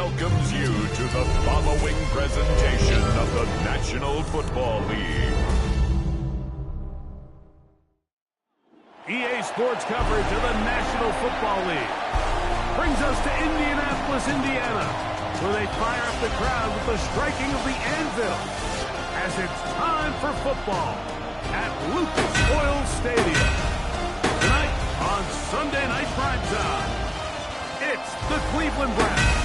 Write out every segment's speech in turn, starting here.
welcomes you to the following presentation of the National Football League. EA Sports coverage of the National Football League brings us to Indianapolis, Indiana, where they fire up the crowd with the striking of the anvil as it's time for football at Lucas Oil Stadium. Tonight on Sunday Night Primetime, it's the Cleveland Browns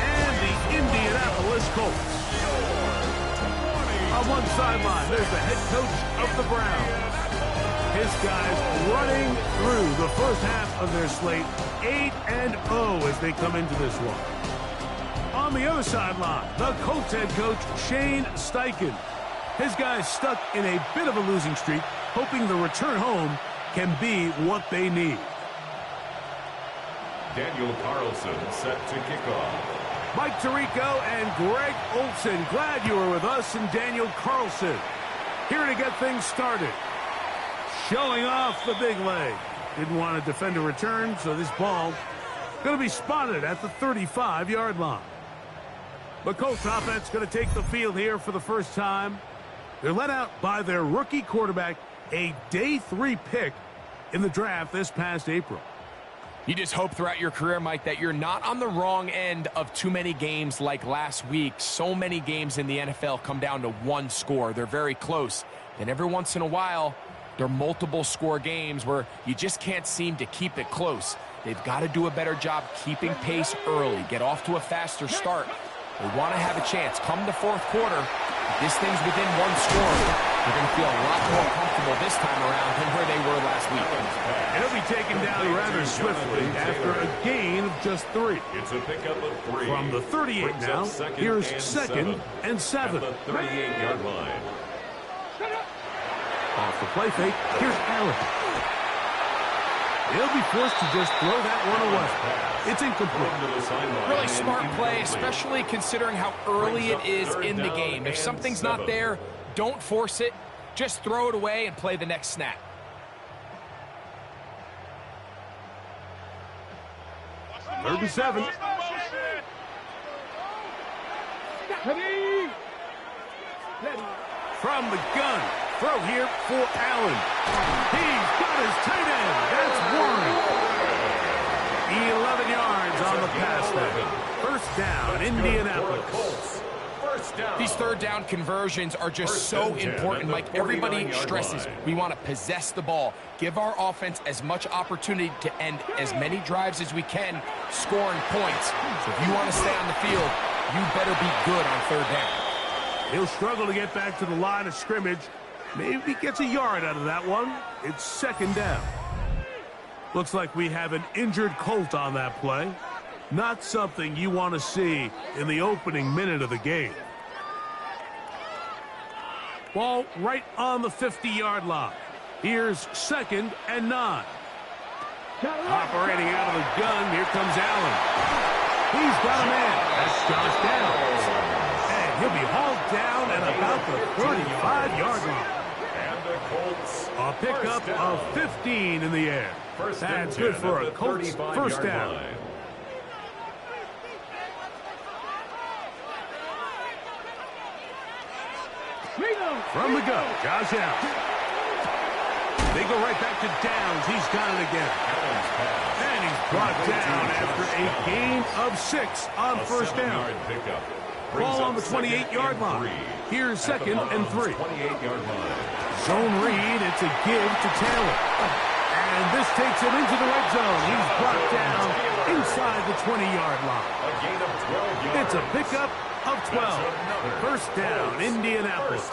and the Indianapolis Colts. On one sideline, there's the head coach of the Browns. His guys running through the first half of their slate, 8-0 as they come into this one. On the other sideline, the Colts head coach, Shane Steichen. His guys stuck in a bit of a losing streak, hoping the return home can be what they need. Daniel Carlson set to kick off. Mike Tirico and Greg Olson, glad you were with us, and Daniel Carlson here to get things started. Showing off the big leg. Didn't want to defend a return, so this ball going to be spotted at the 35-yard line. The Colts offense going to take the field here for the first time. They're led out by their rookie quarterback, a day 3 pick in the draft this past April. You just hope throughout your career, Mike, that you're not on the wrong end of too many games like last week. So many games in the NFL come down to one score. They're very close. Then every once in a while, there are multiple score games where you just can't seem to keep it close. They've got to do a better job keeping pace early, get off to a faster start. They want to have a chance. Come the fourth quarter, if this thing's within one score, they're going to feel a lot more comfortable this time around than where they were last week. It'll be taken down rather swiftly after a gain of just 3. It's a pickup of 3. From the 38 now, here's second and 7. At the 38-yard line. Off the play fake, here's Allen. He'll be forced to just throw that one away. It's incomplete. Really smart play, especially considering how early it is in the game. If something's not there, don't force it. Just throw it away and play the next snap. Third and 7. From the gun. Throw here for Allen. He's got his tight end. That's one. 11 yards on the pass there. First down, Indianapolis. These third down conversions are just so important, Mike. Everybody stresses we want to possess the ball, give our offense as much opportunity to end as many drives as we can, scoring points. So if you want to stay on the field, you better be good on third down. He'll struggle to get back to the line of scrimmage. Maybe gets a yard out of that one. It's second down. Looks like we have an injured Colt on that play. Not something you want to see in the opening minute of the game. Ball right on the 50-yard line. Here's second and 9. Operating out of the gun, here comes Allen. He's got a man. That's Josh Downs. And he'll be hauled down at about the 35-yard line. A pickup of 15 in the air. That's good for a Colts first down. From the go, Josh Allen. They go right back to Downs. He's got it again. And he's brought down after a gain of 6 on first down. Ball on the 28-yard line. Here's second and 3. Zone read, it's a give to Taylor. And this takes him into the red zone. He's brought down inside the 20-yard line. It's a pickup of 12. First down, Indianapolis.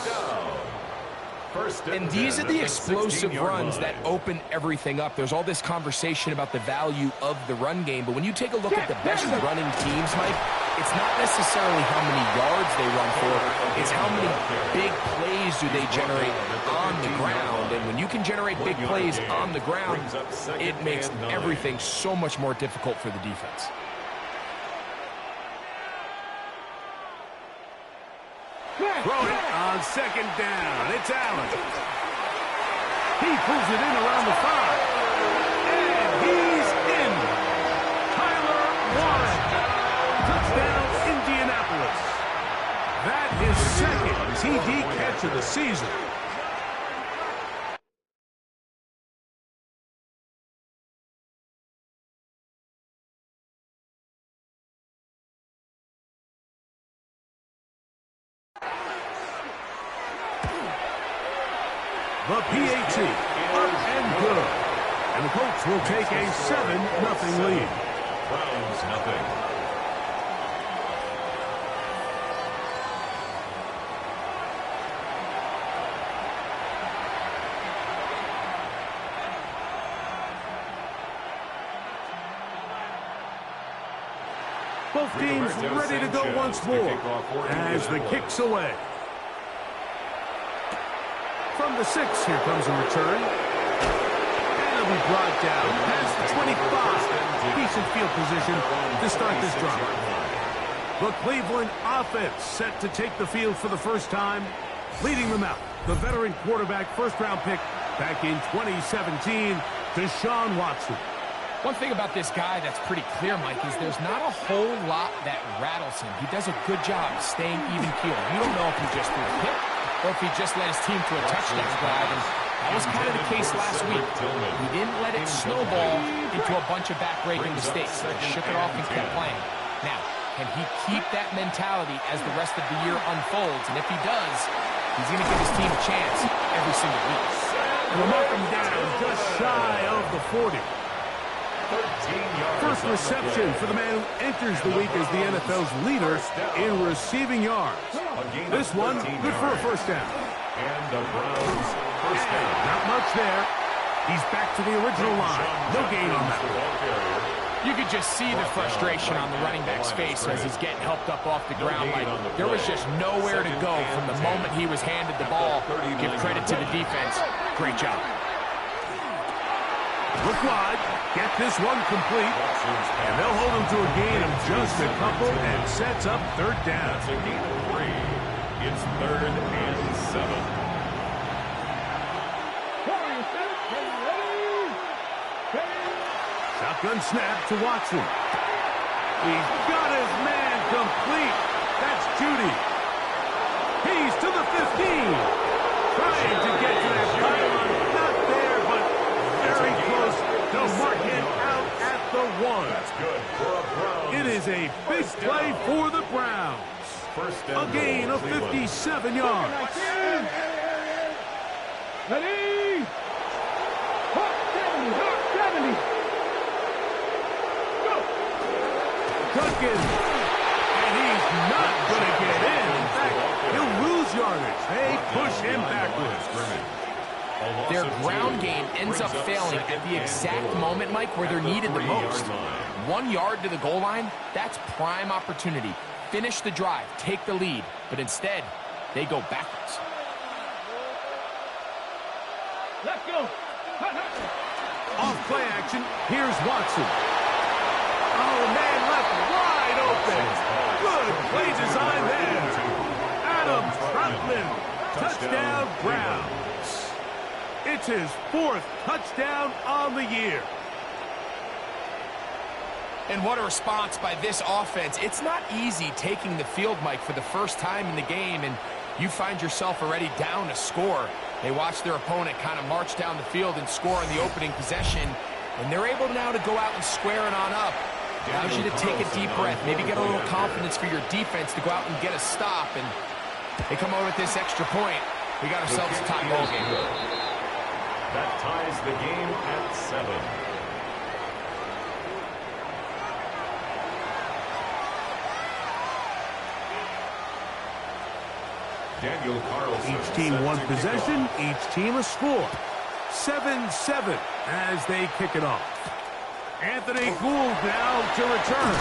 And these are the explosive runs that open everything up. There's all this conversation about the value of the run game, but when you take a look at the best running teams, Mike, it's not necessarily how many yards they run for, it's how many big plays do they generate on the ground. And when you can generate big plays on the ground, it makes everything so much more difficult for the defense. Throw it on second down. It's Allen. He pulls it in around the 5. And he's in. Tyler Warren to That is second TD catch of the season. The PAT, up and good. And the Colts will take a 7-0 lead. Browns nothing. Both teams ready to go once more as the kick's away. From the 6, here comes a return. And it'll be brought down past the 25. Decent field position to start this drive. The Cleveland offense set to take the field for the first time. Leading them out, the veteran quarterback, first-round pick back in 2017, Deshaun Watson. One thing about this guy that's pretty clear, Mike, is there's not a whole lot that rattles him. He does a good job staying even keeled. You don't know if he just threw a pick or if he just led his team to a touchdown drive. And that was kind of the case last week. He didn't let it snowball into a bunch of back-breaking mistakes. He shook it off and kept playing. Now, can he keep that mentality as the rest of the year unfolds? And if he does, he's going to give his team a chance every single week. And we'll mark him down just shy of the 40. First reception for the man who enters the week as the NFL's leader in receiving yards. This one, good for a first down. And the Browns first down. Not much there. He's back to the original line. No gain on that. You could just see the frustration on the running back's face as he's getting helped up off the ground. Like, there was just nowhere to go from the moment he was handed the ball. Give credit to the defense. Great job. Look wide. Get this one complete. And they'll hold him to a gain of just a couple and sets up third down. That's a gain of 3. It's 3rd and 7. Shotgun snap to Watson. He's got his man complete. That's Judy. He's to the 15. Trying to get to that pylon. Not there, but very close. They'll mark it out at the 1. That's good for a Browns. It is a big play for the Browns. A gain of 57 yards. Ready? 70. Duncan. And he's not going to get in. In fact, he'll lose yardage. They push him backwards. Their ground game ends up failing at the exact moment, Mike, where they're needed the most. 1 yard to the goal line, that's prime opportunity. Finish the drive, take the lead, but instead, they go backwards. Let's go. Off play action, here's Watson. Oh, man, left wide open. Good play design there. Adam Troutman, touchdown Browns. It's his 4th touchdown on the year. And what a response by this offense. It's not easy taking the field, Mike, for the first time in the game, and you find yourself already down a score. They watch their opponent kind of march down the field and score on the opening possession, and they're able now to go out and square it on up. Allows you to take a deep breath, maybe get a little confidence for your defense to go out and get a stop, and they come over with this extra point. We got ourselves a tie ball game. That ties the game at 7. Daniel Carlson. Each team one possession, each team a score. 7-7 as they kick it off. Anthony Gould now to return.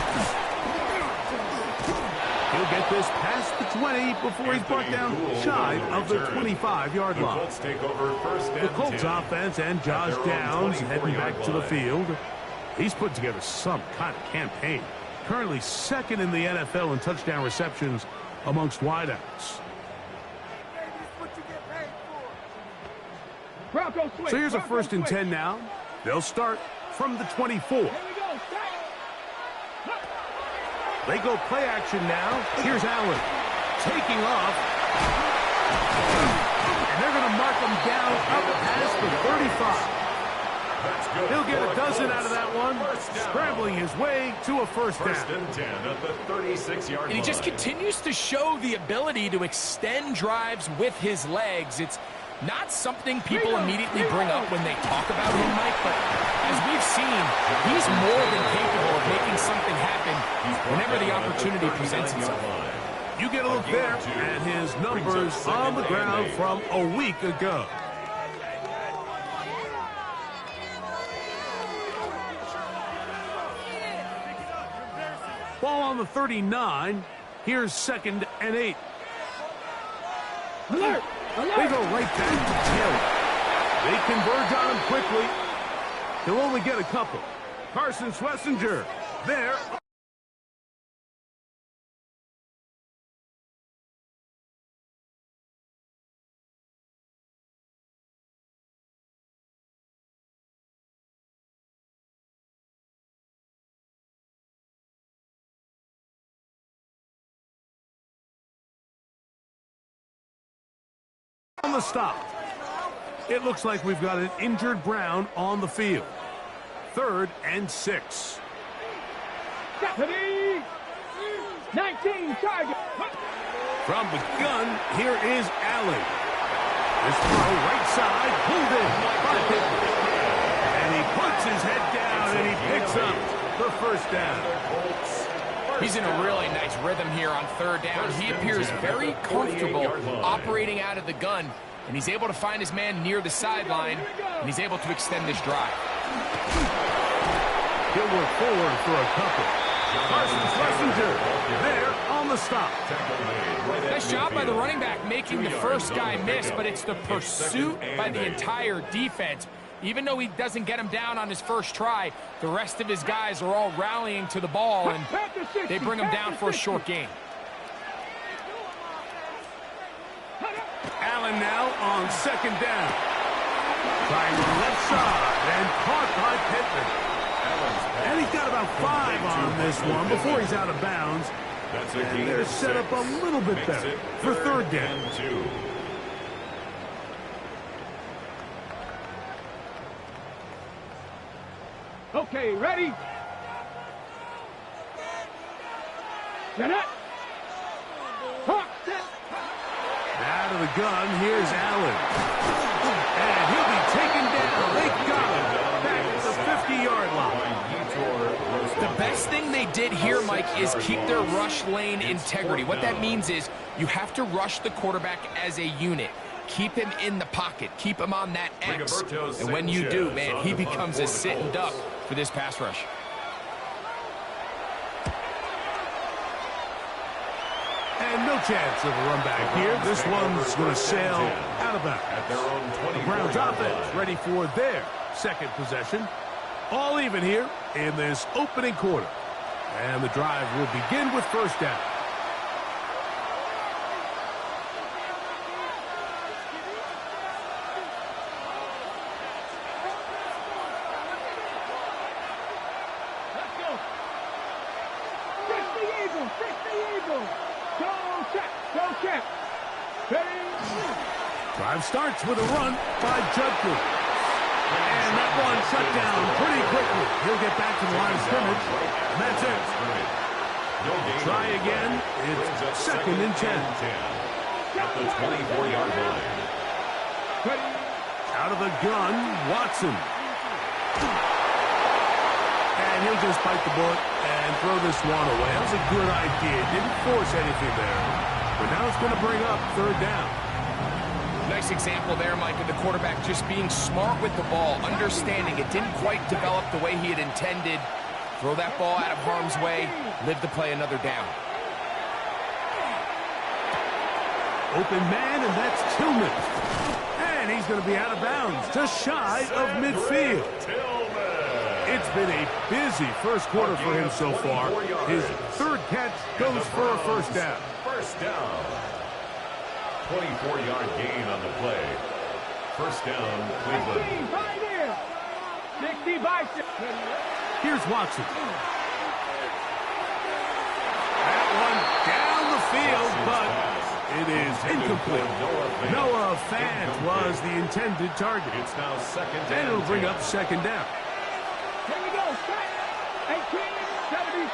He'll get this past the 20 before he's brought down shy of the 25-yard line. The Colts take over first and The Colts 10. offense and Josh Downs heading back to the field. He's put together some kind of campaign. Currently 2nd in the NFL in touchdown receptions amongst wideouts. So here's a 1st and 10 now. They'll start from the 24. They go play action now. Here's Allen. taking off. And they're going to mark him down up past the 35. He'll get a dozen out of that one, scrambling his way to a first down. First and 10 at the 36-yard line. And he just continues to show the ability to extend drives with his legs. It's not something people immediately bring up when they talk about him, Mike, but as we've seen, he's more than capable of making something happen whenever the opportunity presents itself. You get a look there at his numbers on the ground from a week ago. Ball on the 39. Here's 2nd and 8. Alert! Alert! They go right back to Taylor. They converge on him quickly. He'll only get a couple. Carson Schlesinger there. On the stop. It looks like we've got an injured Brown on the field. 3rd and 6. Deputy! 19 target. From the gun, here is Allen. This throw right side, pulled in by Pittman. And he puts his head down and he picks up the first down. He's in a really nice rhythm here on 3rd down. He appears very comfortable operating out of the gun, and he's able to find his man near the sideline, and he's able to extend this drive. He'll work forward for a couple. Carson Schlesinger there on the stop. Nice job by the running back making the first guy miss, but it's the pursuit by the entire defense. Even though he doesn't get him down on his first try, the rest of his guys are all rallying to the ball, and they bring him down for a short gain. Allen now on 2nd down. Trying to the left side and caught by Pittman. And he's got about 5 on this one before he's out of bounds. And they're set up a little bit better for 3rd down. Okay, ready? Set up. Hawk, set. Out of the gun, here's Allen. And he'll be taken down. They got him back at the 50-yard line. The best thing they did here, Mike, is keep their rush lane integrity. What that means is you have to rush the quarterback as a unit. Keep him in the pocket. Keep him on that X. And when you do, man, he becomes a sitting duck for this pass rush. And no chance of a run back here. This one's going to sail out of bounds. The Browns offense ready for their 2nd possession. All even here in this opening quarter. And the drive will begin with 1st down. Let's go. Fix the eagle. Fix the eagle. Go check. Go check. Ready? Drive starts with a run by Judkins. And that one shut down pretty quickly. He'll get back to the line of scrimmage. And that's it. Try again. It's 2nd and 10. At the 24-yard line. Ready? Out of the gun, Watson. And he'll just bite the bullet and throw this one away. That was a good idea. Didn't force anything there. But now it's going to bring up 3rd down. Nice example there, Mike, of the quarterback just being smart with the ball, understanding it didn't quite develop the way he had intended. Throw that ball out of harm's way, live to play another down. Open man, and that's Tillman. And he's going to be out of bounds, just shy of midfield. It's been a busy first quarter for him so far. His 3rd catch goes for a first down. First down. 24-yard gain on the play. First down, Cleveland. 60 by there. 60 by 6. Here's Watson. That one down the field, but is incomplete. Noah Fant was the intended target. It's now second down. And it'll bring up second down. Here we go. 18, 70,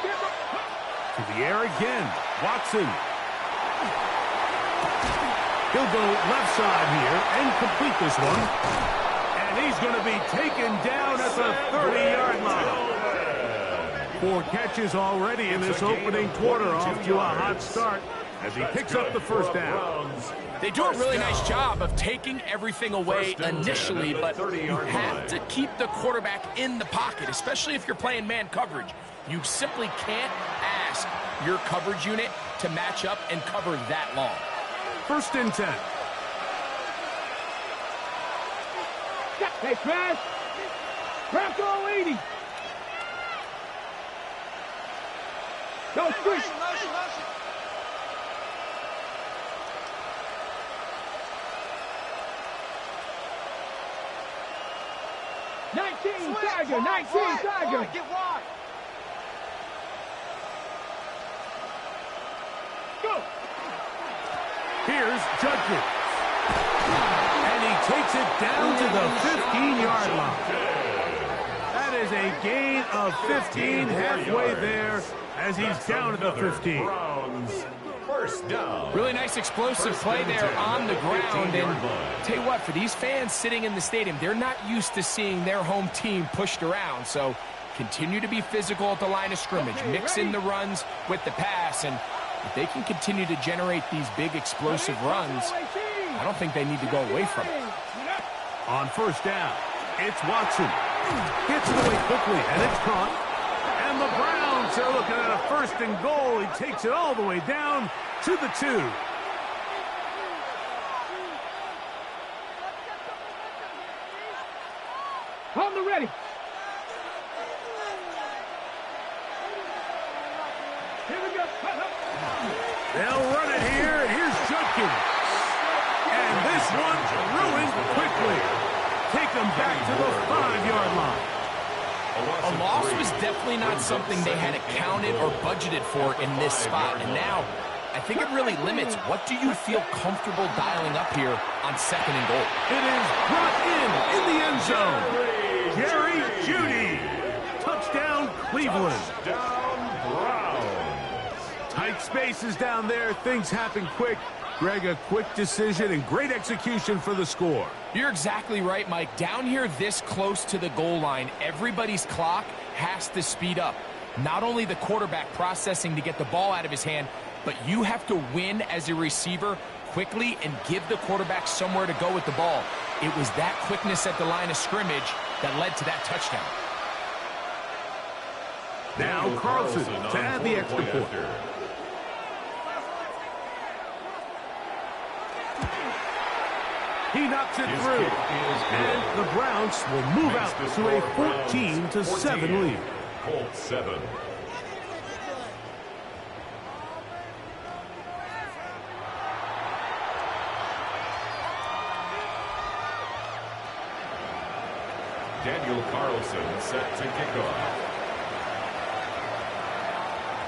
To the air again. Watson. He'll go left side here and complete this one. And he's going to be taken down at the 30-yard line. 4 catches already in this opening quarter, off to a hot start as he picks up the first down. They do a really nice job of taking everything away initially, but you have to keep the quarterback in the pocket, especially if you're playing man coverage. You simply can't ask your coverage unit to match up and cover that long. First and 10. Hey, pass. Bronco 80. Go switch. Tiger, 19 Tiger. Get wide. Go. Here's Judkins. And he takes it down to the 15-yard line. That is a gain of 15 halfway there as he's down at the 15. First down. Really nice explosive play there on the ground. And tell you what, for these fans sitting in the stadium, they're not used to seeing their home team pushed around. So continue to be physical at the line of scrimmage. Mix in the runs with the pass. And if they can continue to generate these big explosive runs, I don't think they need to go away from it. On first down, it's Watson. Gets it away quickly, and it's caught. And the Browns are looking at a first and goal. He takes it all the way down to the 2. On the ready. Here we go. They'll run it here, and here's Judkins. And this one's ruined quickly. Take them back to the 5-yard line. A loss was definitely not something they had accounted or budgeted for in this spot. And now, I think it really limits what do you feel comfortable dialing up here on second and goal. It is brought in the end zone. Jerry Jeudy. Touchdown, Cleveland. Touchdown, Browns. Tight spaces down there. Things happen quick. Greg, a quick decision and great execution for the score. You're exactly right, Mike. Down here this close to the goal line, everybody's clock has to speed up. Not only the quarterback processing to get the ball out of his hand, but you have to win as a receiver quickly and give the quarterback somewhere to go with the ball. It was that quickness at the line of scrimmage that led to that touchdown. Now Carlson to add the extra point. He knocks it through. And the Browns will move out to a 14-7 lead. Colts 7. Daniel Carlson set to kick off.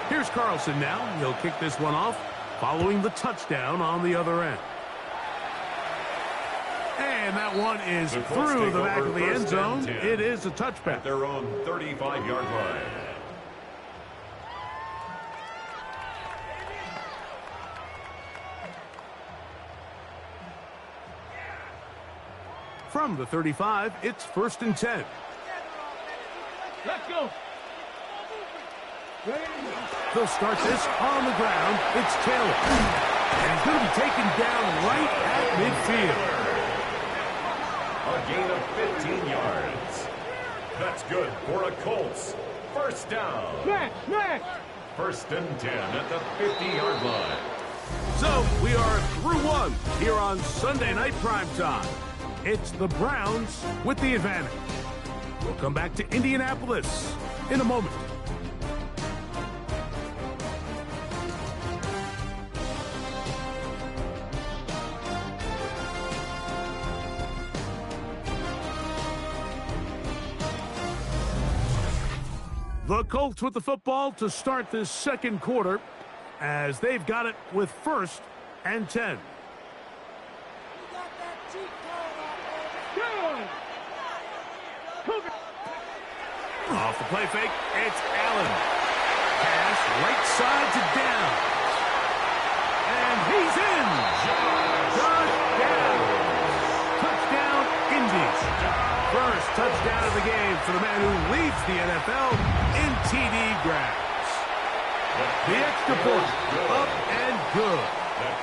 Here's Carlson now. He'll kick this one off following the touchdown on the other end. And that one is through the back of the end zone. It is a touchback. At their own 35-yard line. From the 35, it's first and 10. Let's go. They'll start this on the ground. It's Taylor. And he's going to be taken down right at midfield. A gain of 15 yards. That's good for a Colts. First down. Smash. First and 10 at the 50-yard line. So we are through one here on Sunday Night Primetime. It's the Browns with the advantage. We'll come back to Indianapolis in a moment. The Colts with the football to start this second quarter as they've got it with first and 10. Good. Cougar. Off the play fake, it's Allen. Pass right side to down. And he's in. Touchdown. Touchdown, Indies. First touchdown of the game for the man who leads the NFL in TD grabs. The extra point, up and good.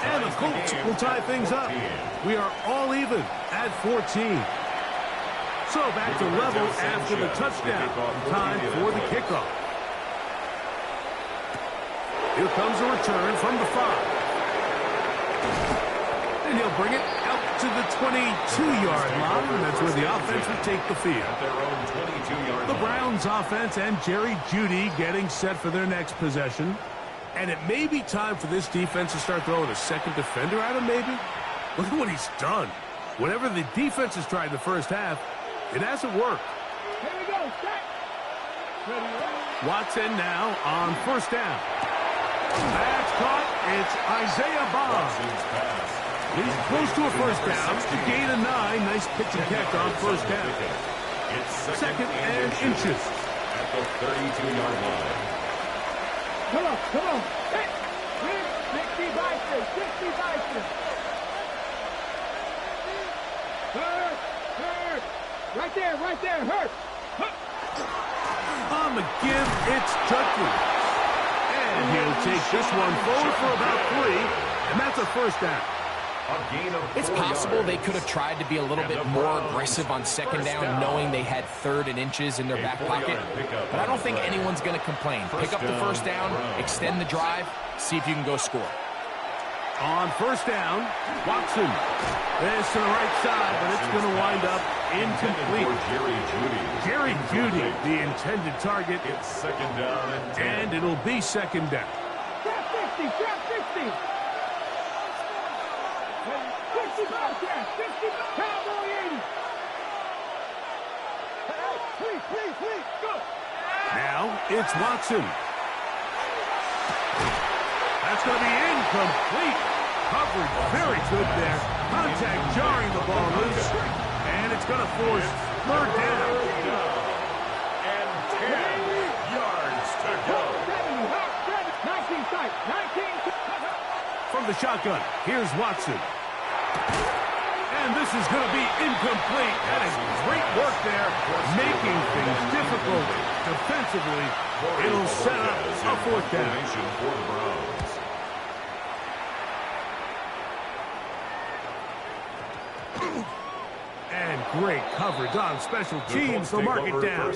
And the Colts will tie things up. We are all even at 14. So back to level after the touchdown. Time for the kickoff. Here comes a return from the 5. And he'll bring it out to the 22-yard line. That's where the offense will take the field. The Browns offense and Jerry Jeudy getting set for their next possession. And it may be time for this defense to start throwing a second defender at him, maybe. Look at what he's done. Whatever the defense has tried in the first half, it hasn't worked. Here we go. Set. Ready. Watson now on first down. That's caught. It's Isaiah Bond. He's close to a first down. To gain a 9. Nice pitch and catch on first down. Second and inches. At the 32-yard line. Come on. Come on. Hit. 60 biceps. 60 biceps. Hurt. Hurt. Right there. Right there. Hurt. On the give, it's Judkins. And he'll take this one forward for about 3. And that's a first down. It's possible they could have tried to be a little bit more aggressive on second down, knowing they had 3rd and inches in their back pocket. But I don't think anyone's going to complain. Pick up the first down, extend the drive, see if you can go score. On first down, Watson. This to the right side, but it's going to wind up incomplete. Jerry Jeudy, the intended target. It's second down and 10. And it'll be second down. Trap 60. Trap 60. 60 Bobcat, 60 Cowboy 80. Please, go. Now it's Watson. That's going to be incomplete. Coverage very good there. Contact jarring the ball loose. And it's going to force 3rd down. And 10 yards to go. 19 sight, 19. From the shotgun, here's Watson. And this is going to be incomplete. That is great work there, making things difficult defensively. It'll set up a 4th down. For the Browns. And great coverage on special teams. They'll mark it down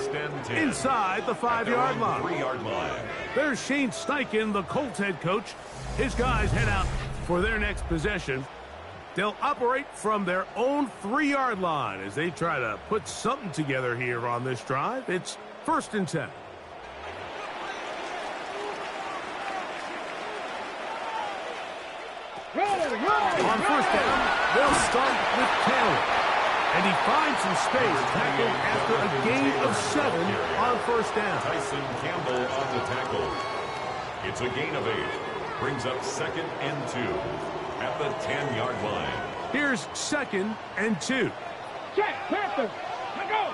inside the 5-yard line. 3-yard line. There's Shane Steichen, the Colts head coach. His guys head out for their next possession. They'll operate from their own 3-yard line as they try to put something together here on this drive. It's 1st and 10. On first down, they'll start with Taylor. And he finds some space, tackled after a gain of 7 on first down. Tyson Campbell on the tackle. It's a gain of 8. Brings up 2nd and 2 at the 10-yard line. Here's 2nd and 2. Check, Panther. Let go.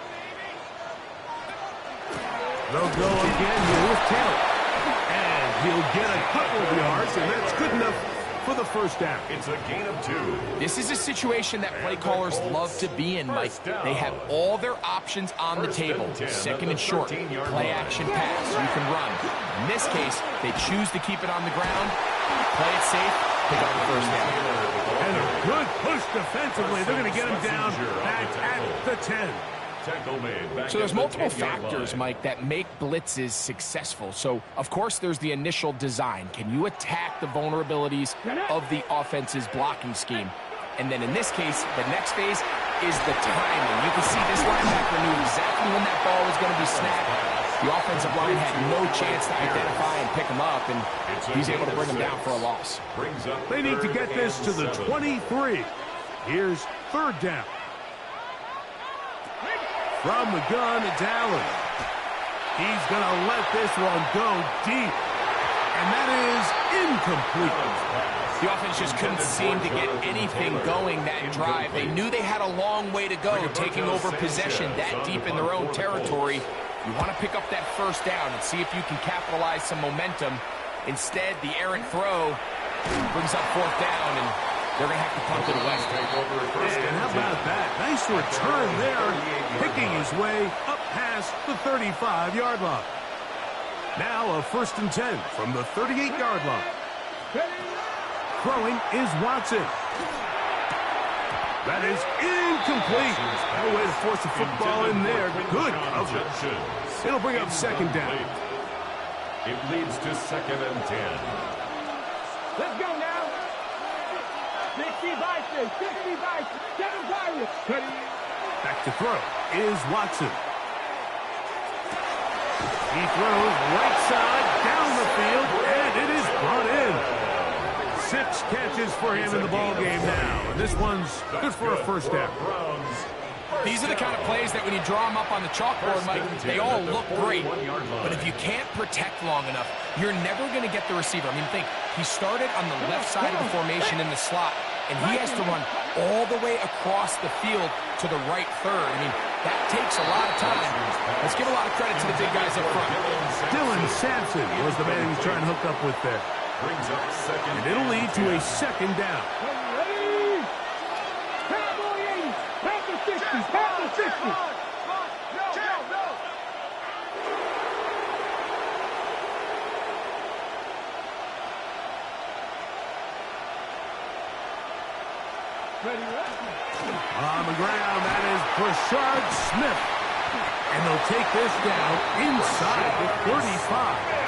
They'll go again here with Taylor. And he'll get a couple of yards, and that's good enough for the first down. It's a gain of 2. This is a situation that play callers love to be in, Mike. They have all their options on the table. 2nd and short, play action pass, you can run. In this case, they choose to keep it on the ground, play it safe, pick up the first down. And a good push defensively. They're going to get him down back at the 10. So there's multiple factors, Mike, that make blitzes successful. So, of course, there's the initial design. Can you attack the vulnerabilities of the offense's blocking scheme? And then in this case, the next phase is the timing. You can see this linebacker knew exactly when that ball was going to be snapped. The offensive line had no chance to identify and pick him up, and he's able to bring him down for a loss. They need to get this to the 23. Here's 3rd down. From the gun, it's Allen. He's going to let this one go deep. And that is incomplete. The offense just couldn't seem to get anything going that drive. They knew they had a long way to go, taking over possession that deep in their own territory. You want to pick up that first down and see if you can capitalize some momentum. Instead, the errant throw brings up fourth down, and they're going to have to punt it away. And how about that? Nice return there, picking his way up past the 35-yard line. Now a 1st and 10 from the 38-yard line. Throwing is Watson. That is incomplete. No way to force the football in there. Good coverage. It'll bring up 2nd down. It leads to 2nd and 10. Let's go now. 60 Vikings, 60 Vikings, 7 Pirates. Back to throw is Watson. He throws right side down the field, and it is brought in. 6 catches for him in the ball game now, and this one's good for a 1st down. These are the kind of plays that when you draw them up on the chalkboard, Mike, they all look great. But if you can't protect long enough, you're never going to get the receiver. I mean, think, he started on the left side of the formation in the slot, and he has to run all the way across the field to the right third. I mean, that takes a lot of time. Let's give a lot of credit to the big guys up front. Dylan Sampson was the man he was trying to hook up with there. Brings up 2nd. And it'll lead to a 2nd down. On the ground, that is Brashard Smith. And they'll take this down inside the 35.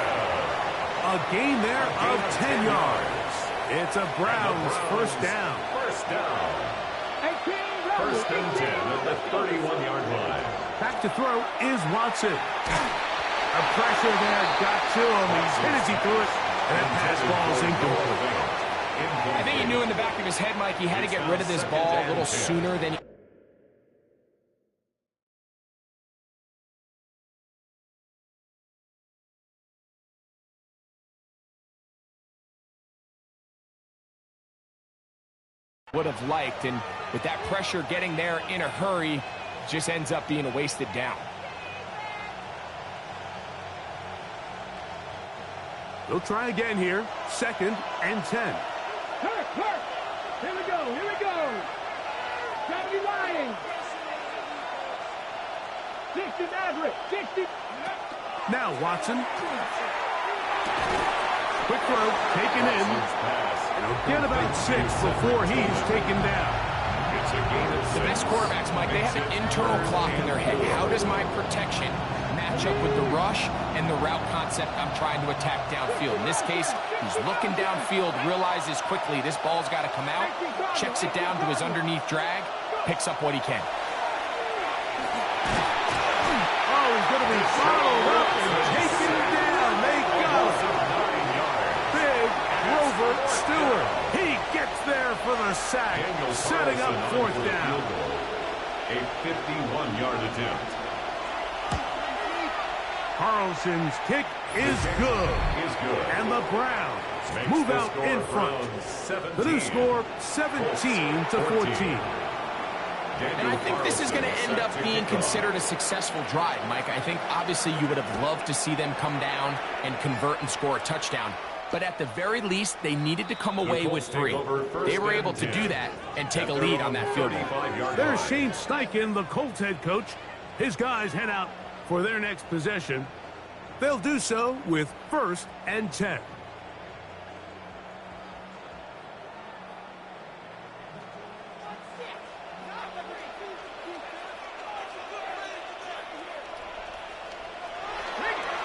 A gain there of 10 yards. It's a Browns 1st down. 1st down. 1st and 10 at the 31-yard line. Back to throw is Watson. A pressure there got to him. He's hit as he threw it. And that pass ball is incomplete. I think he knew in the back of his head, Mike, he had to get rid of this ball a little sooner than he... would have liked, and with that pressure getting there in a hurry, just ends up being a wasted down. They'll try again here. 2nd and 10. Kirk. Here we go. Gotta be lying. 60 Maverick, 60. Now Watson. Quick throw, taken in. And he'll get about 6 before he's taken down. The best quarterbacks, Mike, they have an internal clock in their head. How does my protection match up with the rush and the route concept I'm trying to attack downfield? In this case, he's looking downfield, realizes quickly this ball's got to come out, checks it down to his underneath drag, picks up what he can. Oh, he's going to be followed up and taken down. They go. Big Grover Stewart. He gets there for the sack, setting up 4th down. A 51-yard attempt. Carlson's kick is good. And the Browns move out in front. The new score, 17-14. And I think this is going to end up being considered a successful drive, Mike. I think obviously you would have loved to see them come down and convert and score a touchdown. But at the very least, they needed to come away with 3. They were able to do that and take a lead on that field goal. There's Shane Steichen, the Colts head coach. His guys head out for their next possession. They'll do so with 1st and 10.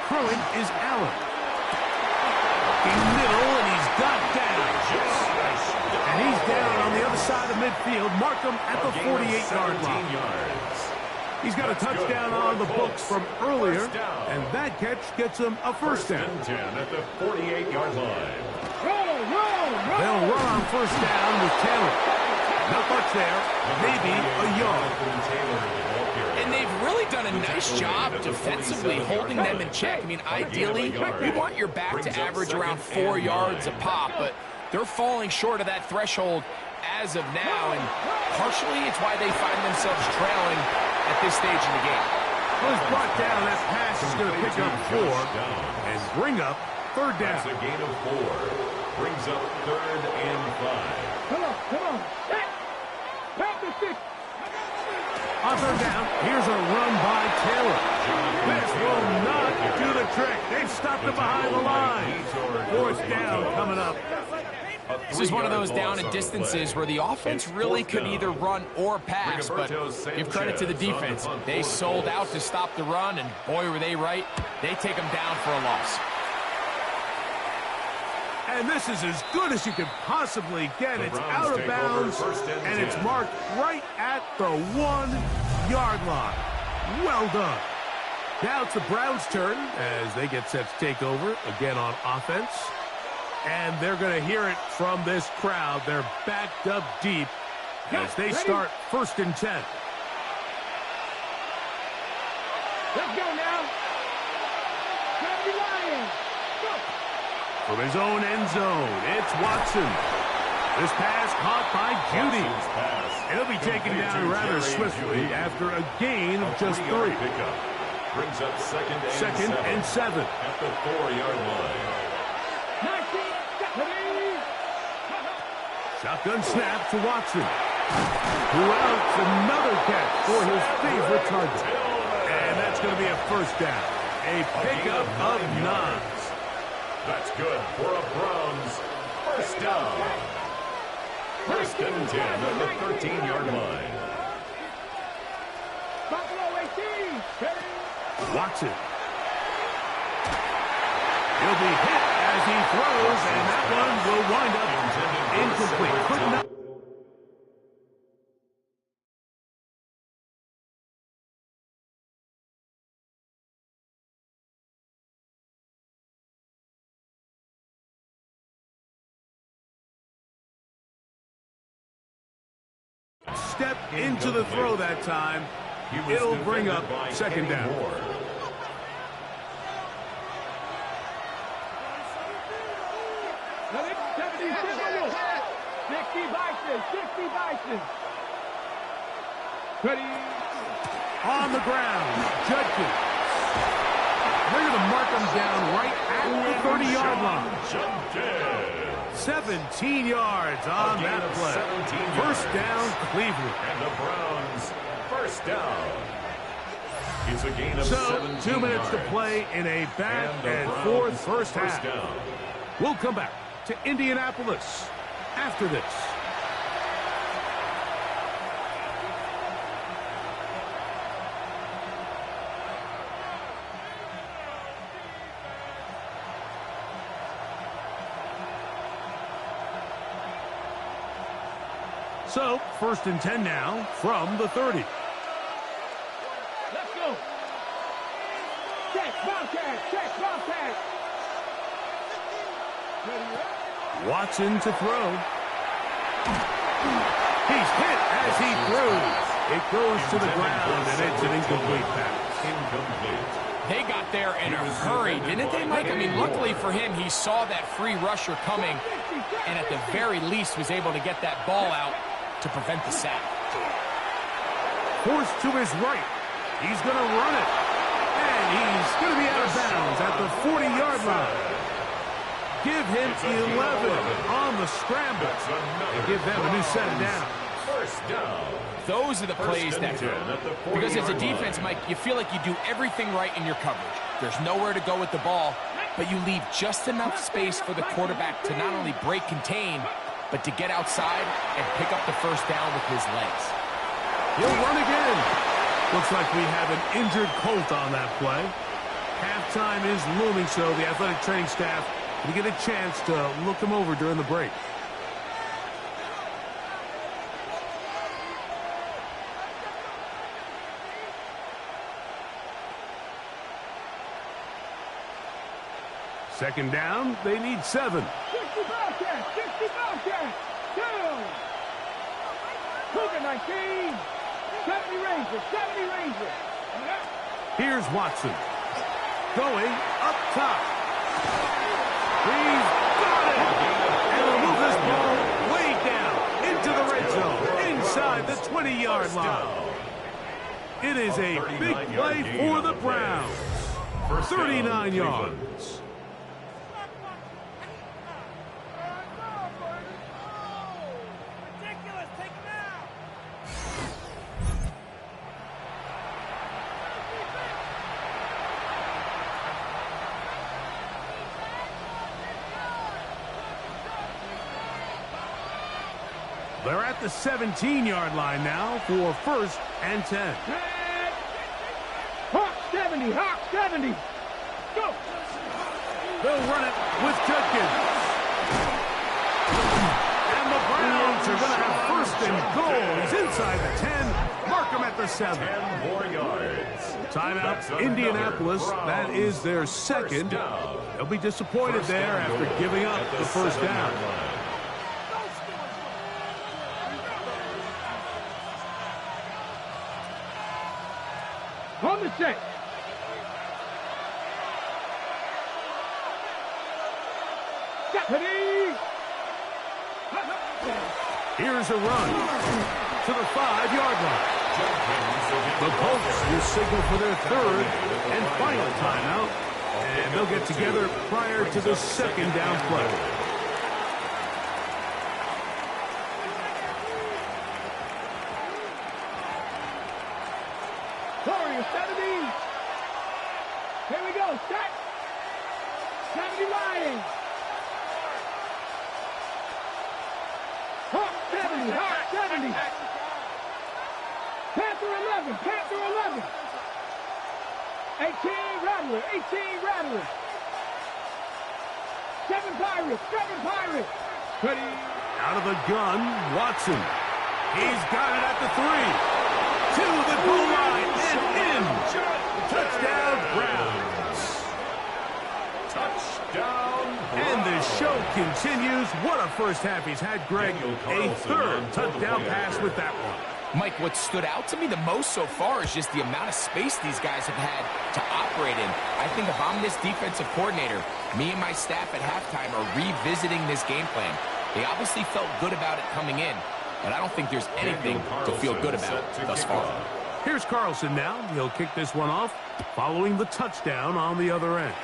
Throwing is Allen. In middle, and he's got down. And he's down on the other side of midfield. Mark him at the 48-yard line. He's got a touchdown on the books from earlier, and that catch gets him a 1st down. 10 at the 48-yard line. They'll run on 1st down with Taylor. Not much there, maybe a yard. And they've really really done a nice job defensively holding them in check. I mean, ideally, you want your back to average around 4 yards a pop, but they're falling short of that threshold as of now, and partially it's why they find themselves trailing at this stage in the game. Well, it's brought down. That pass is going to pick up 4 and bring up third down. That's a gain of 4. Brings up 3rd and 5. Come on. Pass the 6. On third down, here's a run by Taylor. This will not do the trick. They've stopped it behind the line. 4th down coming up. This is one of those down and distances where the offense really could either run or pass, but give credit to the defense. They sold out to stop the run, and boy, were they right. They take them down for a loss. And this is as good as you could possibly get. It's out of bounds, and it's marked right at the 1-yard line. Well done. Now it's the Browns' turn as they get set to take over again on offense. And they're going to hear it from this crowd. They're backed up deep as they start 1st and 10. Let's go now. Gravity Lions. Go. From his own end zone, it's Watson. This pass caught by Judy. He'll be taken down rather swiftly after a gain of just 3. Brings up 2nd and 7. At the 4-yard line. Shotgun snap to Watson, who outs another catch for his favorite target. And that's going to be a 1st down. A pickup of 9. That's good for a Browns 1st down. 1st and 10 at the 13-yard line. Watson. He'll be hit as he throws, and that one will wind up incomplete. Could not. Step into the throw that time. It'll bring up 2nd down. Ready. On the ground, Judkins. They're going to mark him down right at the 30-yard line. 17 yards on that play. 1st down, Cleveland. And the Browns 1st down. It's a gain of 17 2 minutes to play in a back and forth first half. Down. We'll come back to Indianapolis after this. So, 1st and 10 now from the 30. Let's go. Check, Bobcat. Watson to throw. He's hit as he throws. It goes to the ground, and it's an incomplete pass. They got there in a hurry, didn't they, Mike? I mean, luckily for him, he saw that free rusher coming, and at the very least was able to get that ball out to prevent the sack. Forced to his right. He's going to run it. And he's going to be out of bounds at the 40-yard line. Give him 11 on the scramble. And give them a new set of downs. 1st down. Those are the plays that hurt. Because as a defense, Mike, you feel like you do everything right in your coverage. There's nowhere to go with the ball, but you leave just enough space for the quarterback to not only break contain, but to get outside and pick up the 1st down with his legs. He'll run again. Looks like we have an injured Colt on that play. Halftime is looming, so the athletic training staff will get a chance to look him over during the break. Second down, they need 7. 60 Bobcats. Down. Cougar 19. 70 Rangers. Here's Watson. Going up top. He's got it! And he'll move this ball way down into the red zone, inside the 20-yard line. It is a big play for the Browns. 39 yards. They're at the 17-yard line now for 1st and 10. Hawk 70, Hawk 70. Go. They'll run it with Judkins. And the Browns are going to have 1st and goal. He's inside the 10. Mark him at the 7. 10 more yards. Timeout, Indianapolis. That is their 2nd. They'll be disappointed there after giving up the 1st down. On the set. Deputy. Here's a run to the 5-yard line. The Colts will signal for their 3rd and final timeout, and they'll get together prior to the 2nd down play. Warrior 70. Here we go. Set. 70 Lions. Hawk 70. Hawk 70. Panther 11. Panther 11. 18 Rattler. 18 Rattler. 7 Pirates. 7 Pirates. Ready. Out of the gun, Watson. He's got it at the 3. To the goal line and in. Touchdown, Browns. Touchdown, And the show continues. What a first half he's had, Greg. A 3rd touchdown pass with that one. Mike, what stood out to me the most so far is just the amount of space these guys have had to operate in. I think if I'm this defensive coordinator, me and my staff at halftime are revisiting this game plan. They obviously felt good about it coming in, but I don't think there's anything to feel good about thus far. Here's Carlson now. He'll kick this one off following the touchdown on the other end.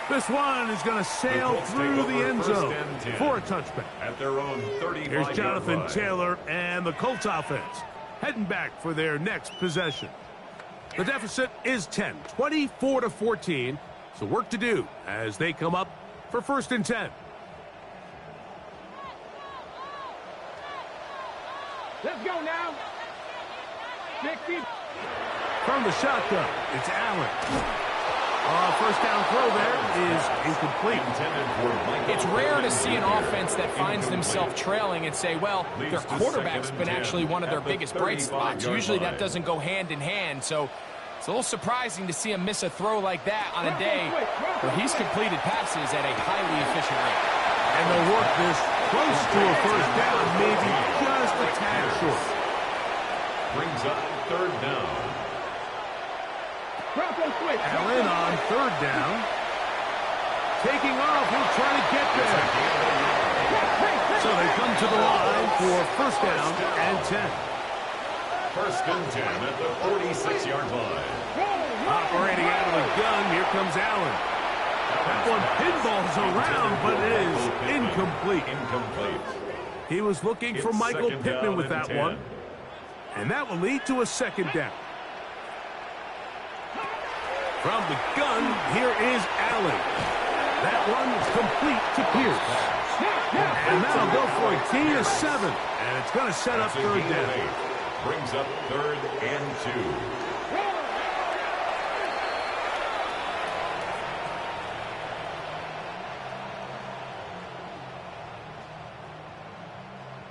This one is going to sail through the end zone for a touchback. At their own 35-yard Here's Jonathan line. Taylor and the Colts offense heading back for their next possession. The deficit is 10, 24-14. So work to do as they come up for 1st and 10. Let's go now. 60. From the shotgun, it's Allen. First down throw there is incomplete. It's rare to see an offense that finds themselves trailing and say, well, their quarterback's been actually one of their biggest bright spots. Usually that doesn't go hand in hand, so it's a little surprising to see him miss a throw like that on a day where he's completed passes at a highly efficient rate. And they'll work this close to a 1st down, maybe just a tad short. Brings up 3rd down. Allen on 3rd down. Taking off, he'll try to get there. So they come to the line for 1st down and 10. 1st and 10 at the 46-yard line. Operating out of the gun, here comes Allen. That one pinballs around, but it is incomplete. He was looking for Michael Pittman with that one. And that will lead to a 2nd down. From the gun, here is Allen. That one is complete to Pierce. And that'll go for a gain of 7. And it's going to set up 3rd down. Brings up 3rd and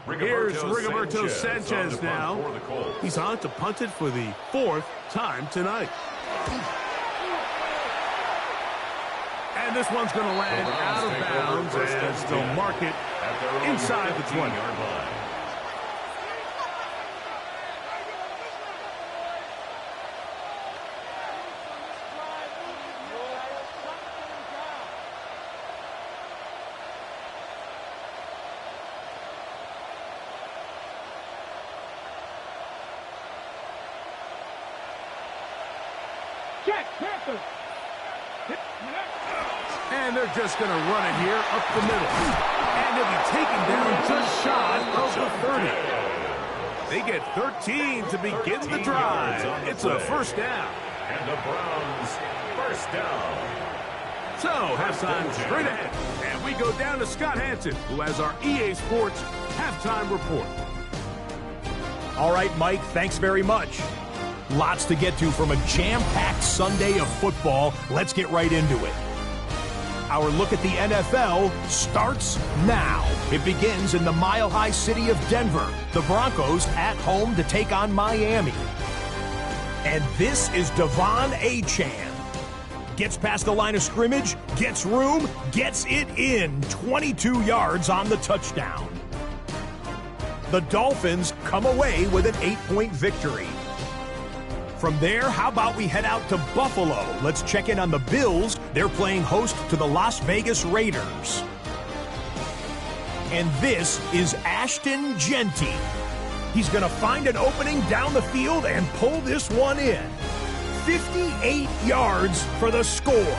2. Here's Rigoberto Sanchez now. He's on to punt it for the 4th time tonight. And this one's going to land out of bounds as they'll mark it inside the 20. check, Panthers. And they're just going to run it here up the middle. And they'll be taken down just shy of the 30. They get 13 to begin the drive. It's a first down. And the Browns, first down. So, halftime straight ahead. And we go down to Scott Hansen, who has our EA Sports halftime report. All right, Mike, thanks very much. Lots to get to from a jam-packed Sunday of football. Let's get right into it. Our look at the NFL starts now. It begins in the mile-high city of Denver. The Broncos at home to take on Miami. And this is Devon Achane. Gets past the line of scrimmage, gets room, gets it in. 22 yards on the touchdown. The Dolphins come away with an 8-point victory. From there, how about we head out to Buffalo? Let's check in on the Bills. They're playing host to the Las Vegas Raiders. And this is Ashton Genty. He's going to find an opening down the field and pull this one in. 58 yards for the score.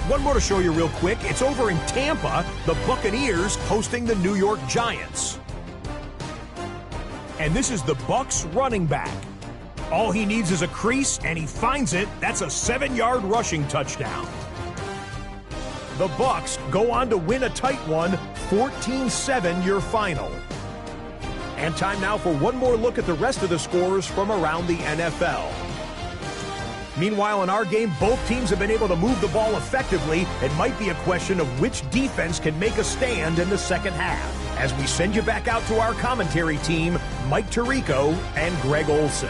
One more to show you real quick. It's over in Tampa, the Buccaneers hosting the New York Giants. And this is the Bucs running back. All he needs is a crease, and he finds it. That's a 7-yard rushing touchdown. The Bucs go on to win a tight one, 14-7 your final. And time now for one more look at the rest of the scores from around the NFL. Meanwhile, in our game, both teams have been able to move the ball effectively. It might be a question of which defense can make a stand in the second half. As we send you back out to our commentary team, Mike Tirico and Greg Olson.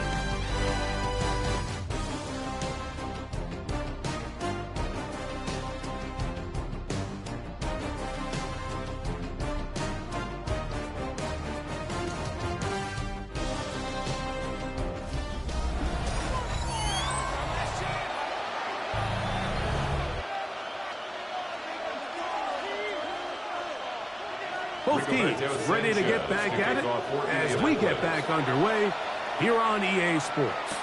Both teams ready to get back at it as we get back underway here on EA Sports.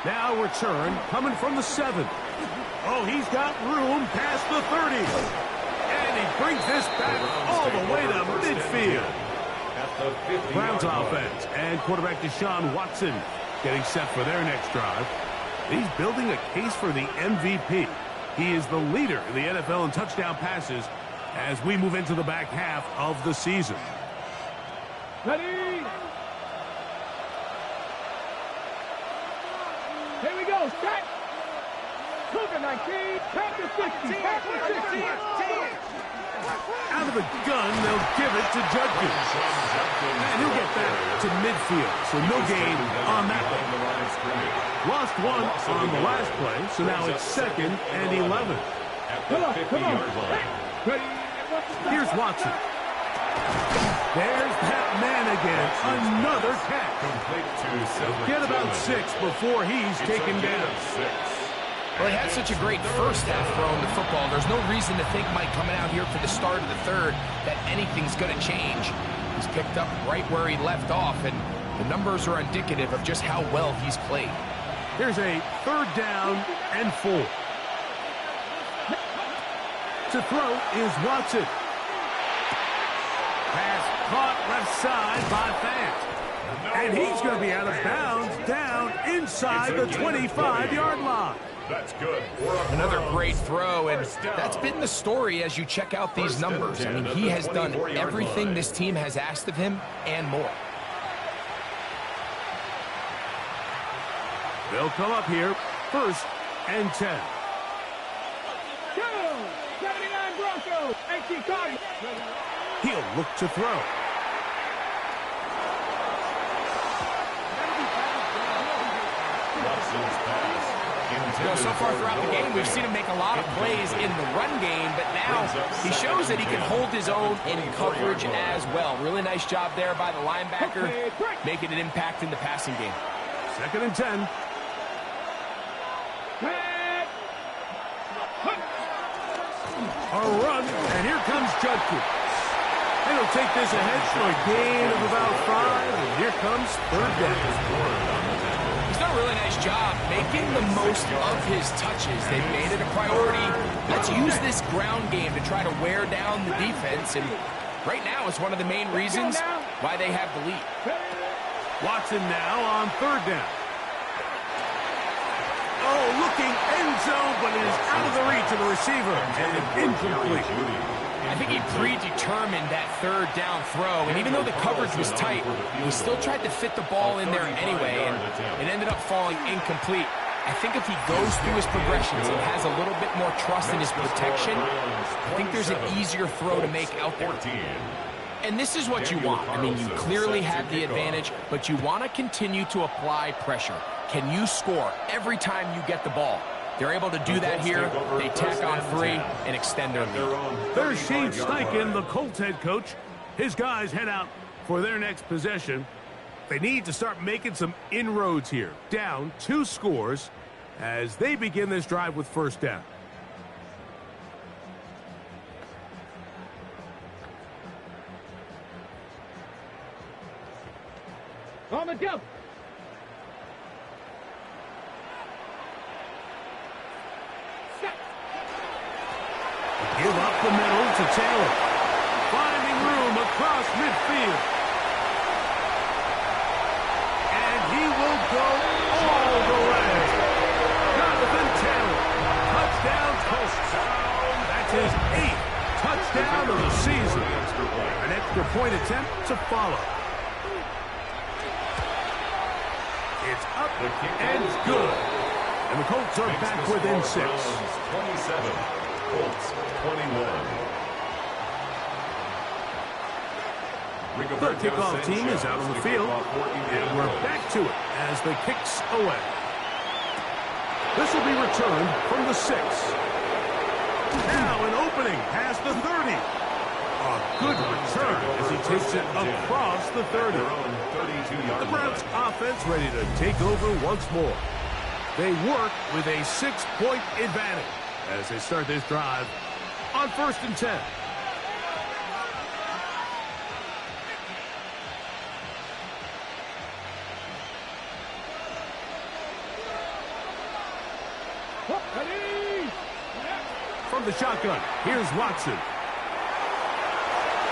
Now return coming from the 7. Oh, he's got room past the 30. And he brings this back all the way to midfield. Browns offense and quarterback Deshaun Watson getting set for their next drive. He's building a case for the MVP. He is the leader in the NFL in touchdown passes as we move into the back half of the season. Ready? Here we go, set. Cougar 19, Panther 60, Panther 60. Out of the gun, they'll give it to Judkins. And he'll get that to midfield, so no gain on that one. Lost one on the last play, so now it's 2nd and 11. Come on. Ready? Here's Watson. There's that man again. Another catch. Get about 6 before he's taken down. Well, he had such a great first half throwing the football. There's no reason to think, Mike, coming out here for the start of the third, that anything's going to change. He's picked up right where he left off, and the numbers are indicative of just how well he's played. Here's a 3rd down and 4. To throw is Watson. Pass caught left side by Fant. And he's going to be out of bounds down inside the 25-yard line. That's good. Another great throw, and that's been the story as you check out these numbers. I mean, he has done everything this team has asked of him and more. They'll come up here, 1st and 10. 79 Broncos, 18 Cardinals. He'll look to throw. So far throughout the game, we've seen him make a lot of plays in the run game, but now he shows that he can hold his own in coverage as well. Really nice job there by the linebacker, making an impact in the passing game. 2nd and 10. A run, and here comes Judkins. And he'll take this ahead for a gain of about 5, and here comes 3rd down. He's done a really nice nice job making the most of his touches. They've made it a priority. Let's use this ground game to try to wear down the defense, and right now it's one of the main reasons why they have the lead. Watson now on third down. Oh, looking end zone, but it is out of the reach of the receiver, and incomplete. I think he predetermined that third down throw, and even though the coverage was tight, he still tried to fit the ball in there anyway, and it ended up falling incomplete. I think if he goes through his progressions and has a little bit more trust in his protection, I think there's an easier throw to make out there. And this is what you want. I mean, you clearly have the advantage, but you want to continue to apply pressure. Can you score every time you get the ball? They're able to do that here. They tack on 3 and extend their lead. There's Shane Steichen, the Colts head coach. His guys head out for their next possession. They need to start making some inroads here. Down 2 scores as they begin this drive with first down. On the jump. Give up the middle to Taylor. Finding room across midfield. And he will go all the way. Jonathan Taylor. Touchdown Colts. That's his 8th touchdown of the season. An extra point attempt to follow. It's up and good. And the Colts are back within 6. 27. Colts 21. The kickoff team is out on the field, and we're back to it as the kicks away. This will be returned from the 6. Now an opening past the 30. A good return as he takes it across the 30. The Browns offense ready to take over once more. They work with a 6-point advantage as they start this drive on 1st and 10. From the shotgun, here's Watson.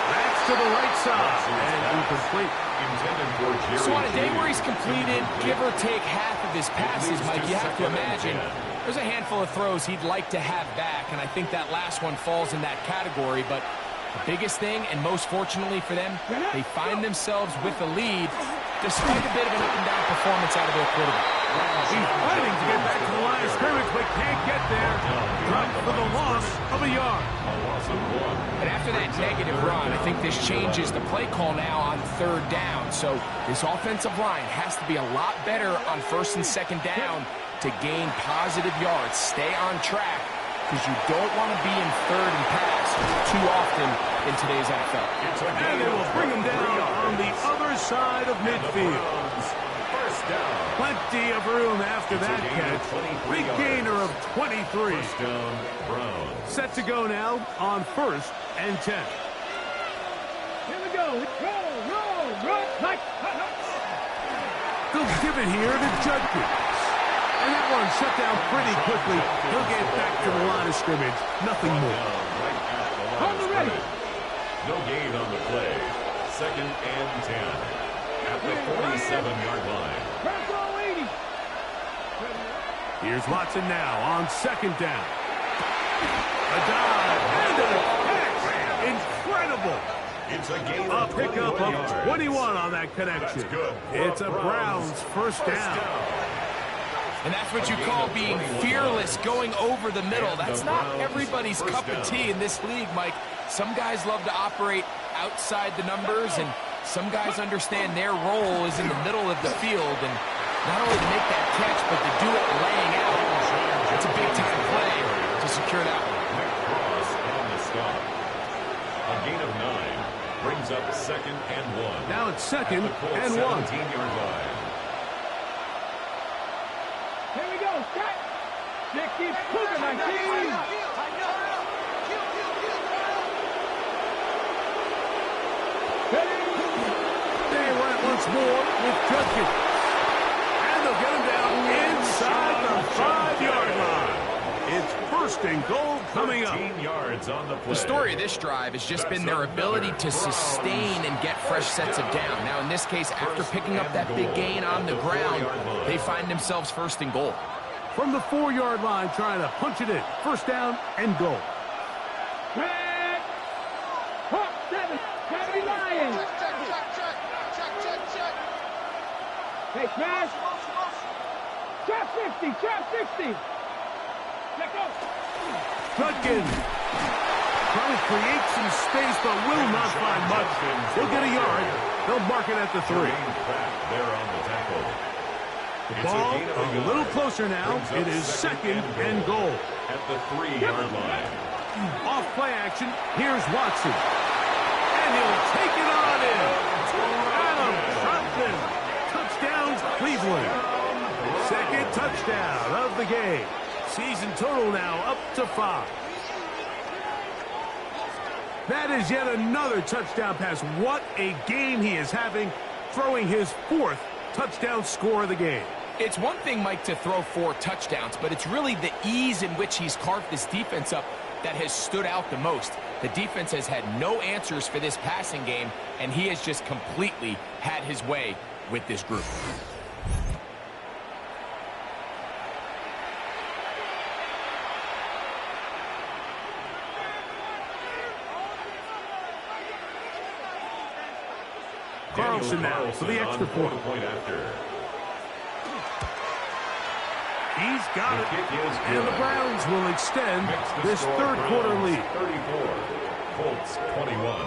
That's to the right side, and incomplete. So on a day where he's completed, give or take half of his passes, Mike, you have to imagine there's a handful of throws he'd like to have back, and I think that last one falls in that category. But the biggest thing, and most fortunately for them, they find themselves with the lead despite a bit of an up-and-down performance out of their quarterback. He's fighting to get back to the line of scrimmage, but can't get there. Dropped for the loss of a yard. And after that negative run, I think this changes the play call now on 3rd down. So this offensive line has to be a lot better on 1st and 2nd down to gain positive yards. Stay on track, because you don't want to be in 3rd and pass too often in today's NFL. And they will bring him down on the other side of midfield. Plenty of room after that catch. Big gainer of 23. Set to go now on 1st and 10. Here we go. Roll, run, like. They'll give it here to Judkins. And that one shut down pretty quickly. He'll get back to the line of scrimmage. Nothing more. On the ready. No gain on the play. 2nd and 10. At the 47-yard line. Here's Watson now on 2nd down. A dive and a catch. Incredible. It's a gain A of pickup 21 of yards. 21 on that connection. That's good. It's a Browns first down. And that's what you call being fearless, going over the middle. That's not everybody's cup of tea in this league, Mike. Some guys love to operate outside the numbers, and some guys understand their role is in the middle of the field. And not only to make that catch, but to do it laying out. It's a big-time play to secure that one. Cross on the stop. A gain of 9 brings up 2nd and 1. Now it's 2nd and 1. 17-yard line. Here we go. Set. Dick keeps moving, 19. They run it once more with Judkins. And they'll get him down First and goal coming up. 13 yards on the play. The story of this drive has just been their ability to sustain and get fresh sets of down. Now, in this case, after picking up that big gain on the ground, they find themselves first and goal. From the 4-yard line, trying to punch it in. First down and goal. Check. Hawk 7. Heavy Lions. Hey, smash. Trap 60. Trap 60. Let go. Judkins trying to create some space, but will not find much. He'll get a yard. They'll mark it at the 3. There on the tackle. The ball a little closer now. It is second and goal. At the 3-yard line. Off play action. Here's Watson. And he'll take it on in. Adam Troutman. Touchdown, Cleveland. Second touchdown of the game. Season total now up to 5. That is yet another touchdown pass. What a game he is having, throwing his 4th touchdown score of the game. It's one thing, Mike, to throw 4 touchdowns, but it's really the ease in which he's carved this defense up that has stood out the most. The defense has had no answers for this passing game, and he has just completely had his way with this group. Carlson now for the extra point. He's got it. And the Browns will extend this third-quarter lead. 34, Colts 21.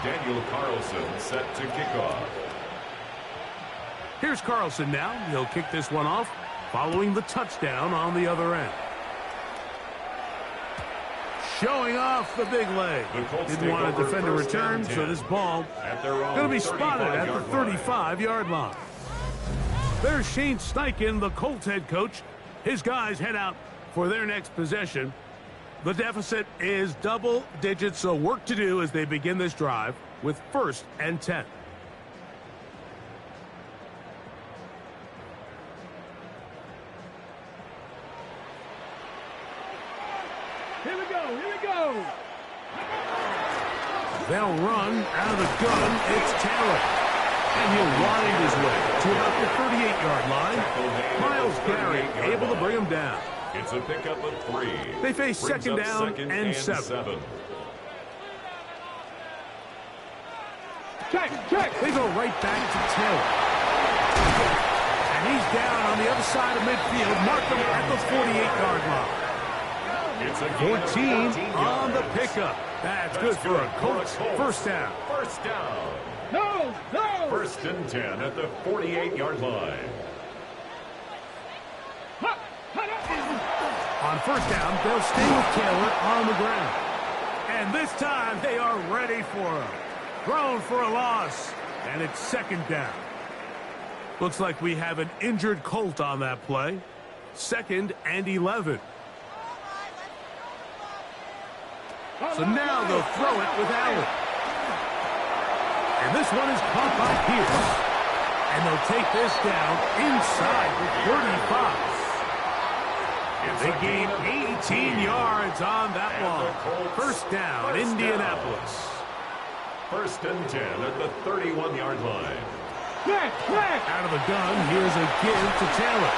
Daniel Carlson set to kick off. Here's Carlson now. He'll kick this one off following the touchdown on the other end. Showing off the big leg. Didn't want to defend a return, so this ball going to be spotted at the 35-yard line. There's Shane Steichen, the Colts head coach. His guys head out for their next possession. The deficit is double digits, so work to do as they begin this drive with 1st and 10. Here we go. Here we go. They'll run out of the gun. It's Taylor. And he'll wind his way to about the 38-yard line. Miles Garrett able to bring him down. It's a pickup of 3. They face second down and 7. Check. They go right back to Taylor. And he's down on the other side of midfield. Mark him at the 48-yard line. It's a 14 on the pickup. That's good for a Colts first down. First down. No. 1st and 10 at the 48-yard line. On first down, they'll stay with Taylor on the ground. And this time, they are ready for him. Thrown for a loss, and it's second down. Looks like we have an injured Colt on that play. 2nd and 11. So now they'll throw it with Allen. And this one is caught by Pierce. And they'll take this down inside the 35. They gain 18 yards on that one. First down, Indianapolis. 1st and 10 at the 31-yard line. Out of the gun, here's a give to Taylor.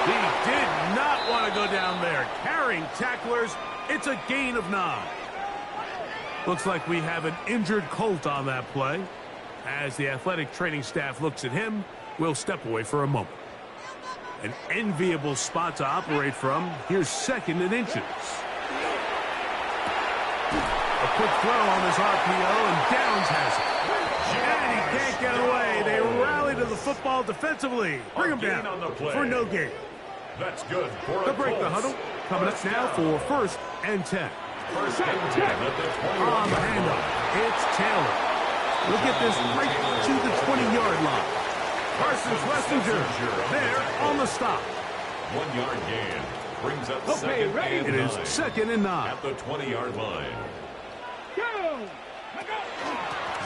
He did not want to go down there. Carrying tacklers, it's a gain of 9. Looks like we have an injured Colt on that play. As the athletic training staff looks at him, we'll step away for a moment. An enviable spot to operate from. Here's 2nd and inches. A quick throw on this RPO, and Downs has it. And he can't get away. They rally to the football defensively. Bring him down for no gain. That's good for To break the huddle, coming up now for 1st and 10. 1st and 10 at the 21. On the handoff, it's Taylor. We'll get this right to the 20-yard line. Parsons Wessinger there on the stop. 1-yard gain. Brings up Okay, 2nd ready? and It 9. is 2nd and 9. At the 20-yard line. Go.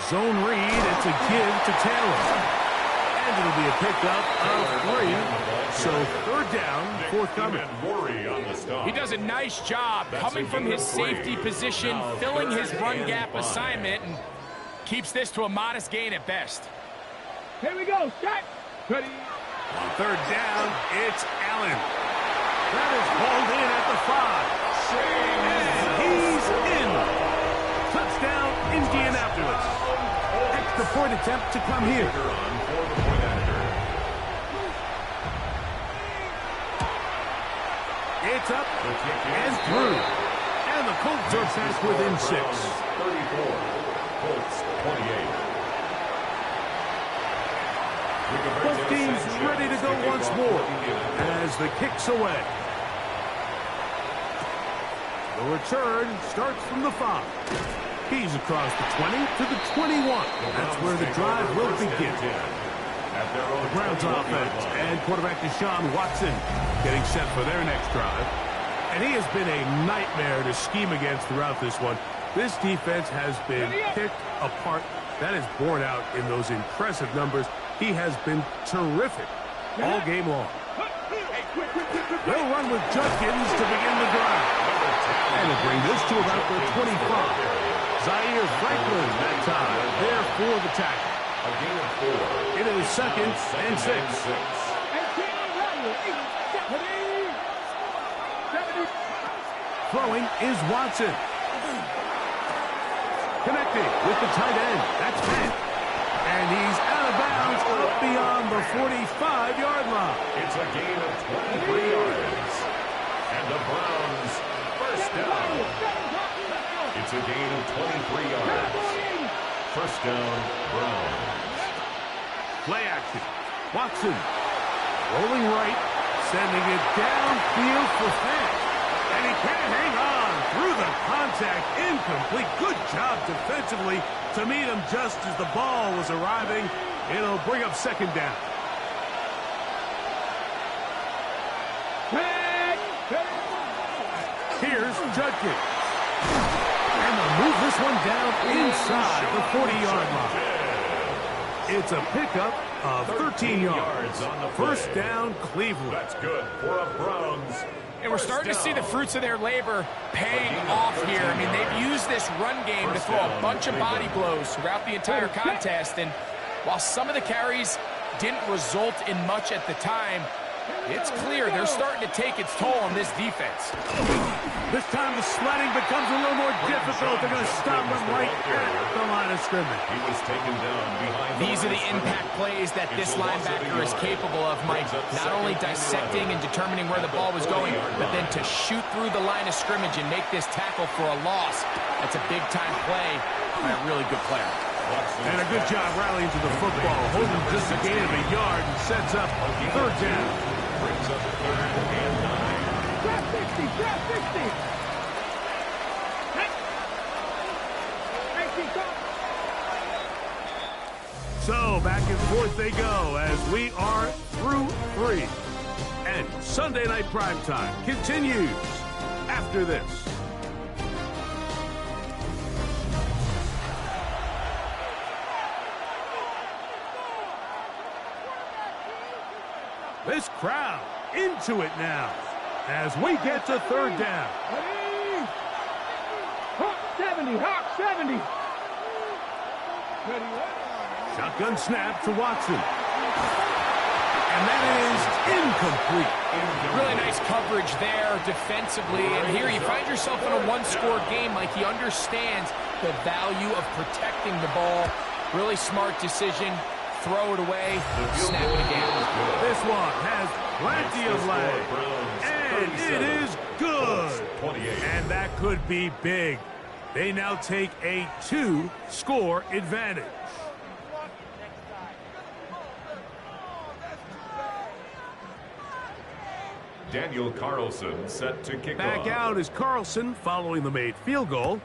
Zone read, it's a give to Taylor. And it'll be a pickup of 3. So third down, forthcoming. He does a nice job coming from his safety position, filling his run gap assignment, and keeps this to a modest gain at best. Here we go, set, ready. On third down, it's Allen. That is hauled in at the 5. And he's in. Touchdown, Indianapolis. Extra point attempt to come here. It's up and through. And the Colts are back within 6. 34. Colts 28. Both teams ready to go once more as the kick's away. The return starts from the 5. He's across the 20 to the 21. That's where the drive will begin. The Browns offense and quarterback Deshaun Watson getting set for their next drive. And he has been a nightmare to scheme against throughout this one. This defense has been picked apart. That is borne out in those impressive numbers. He has been terrific all game long. They'll run with Judkins to begin the drive. And will bring this to about the 25. Zaire Franklin that time there for the tackle. A gain of 4. It is second and 6. Throwing is Watson. Connecting with the tight end. That's Penn. And he's out of bounds up beyond the 45-yard line. It's a gain of 23 yards. And the Browns first down. It's a gain of 23 yards. First down, Browns. Play action. Watson rolling right, sending it downfield for Penn. And he can't hang on through the contact. Incomplete. Good job defensively to meet him just as the ball was arriving. It'll bring up second down. Here's Judkins. And they'll move this one down inside the 40-yard line. It's a pickup of 13 yards. First down, Cleveland. That's good for a Browns. And we're starting to see the fruits of their labor paying off here. I mean, they've used this run game to throw a bunch of body blows throughout the entire contest. And while some of the carries didn't result in much at the time, it's clear they're starting to take its toll on this defense. This time the sledding becomes a little more difficult. They're going to stop them right at the line of scrimmage. He was taken down behind. These are the impact plays that this linebacker is capable of, Mike. Not only dissecting and determining where the ball was going, but then to shoot through the line of scrimmage and make this tackle for a loss. That's a big-time play by a really good player. And a good job rallying to the football, holding just a gain of a yard and sets up third down. Brings up third and 9. Drop 60, drop 60. So back and forth they go as we are through 3. And Sunday Night Primetime continues after this. This crowd into it now as we get to third down. Hawk 70, Hawk 70. Shotgun snap to Watson. And that is incomplete. Really nice coverage there defensively. And here you find yourself in a one-score game. Like, he understands the value of protecting the ball. Really smart decision. Throw it away, snap it again. This one has plenty of leg. And it is good. And that could be big. They now take a 2-score advantage. Daniel Carlson set to kick Back off. out is Carlson following the made field goal.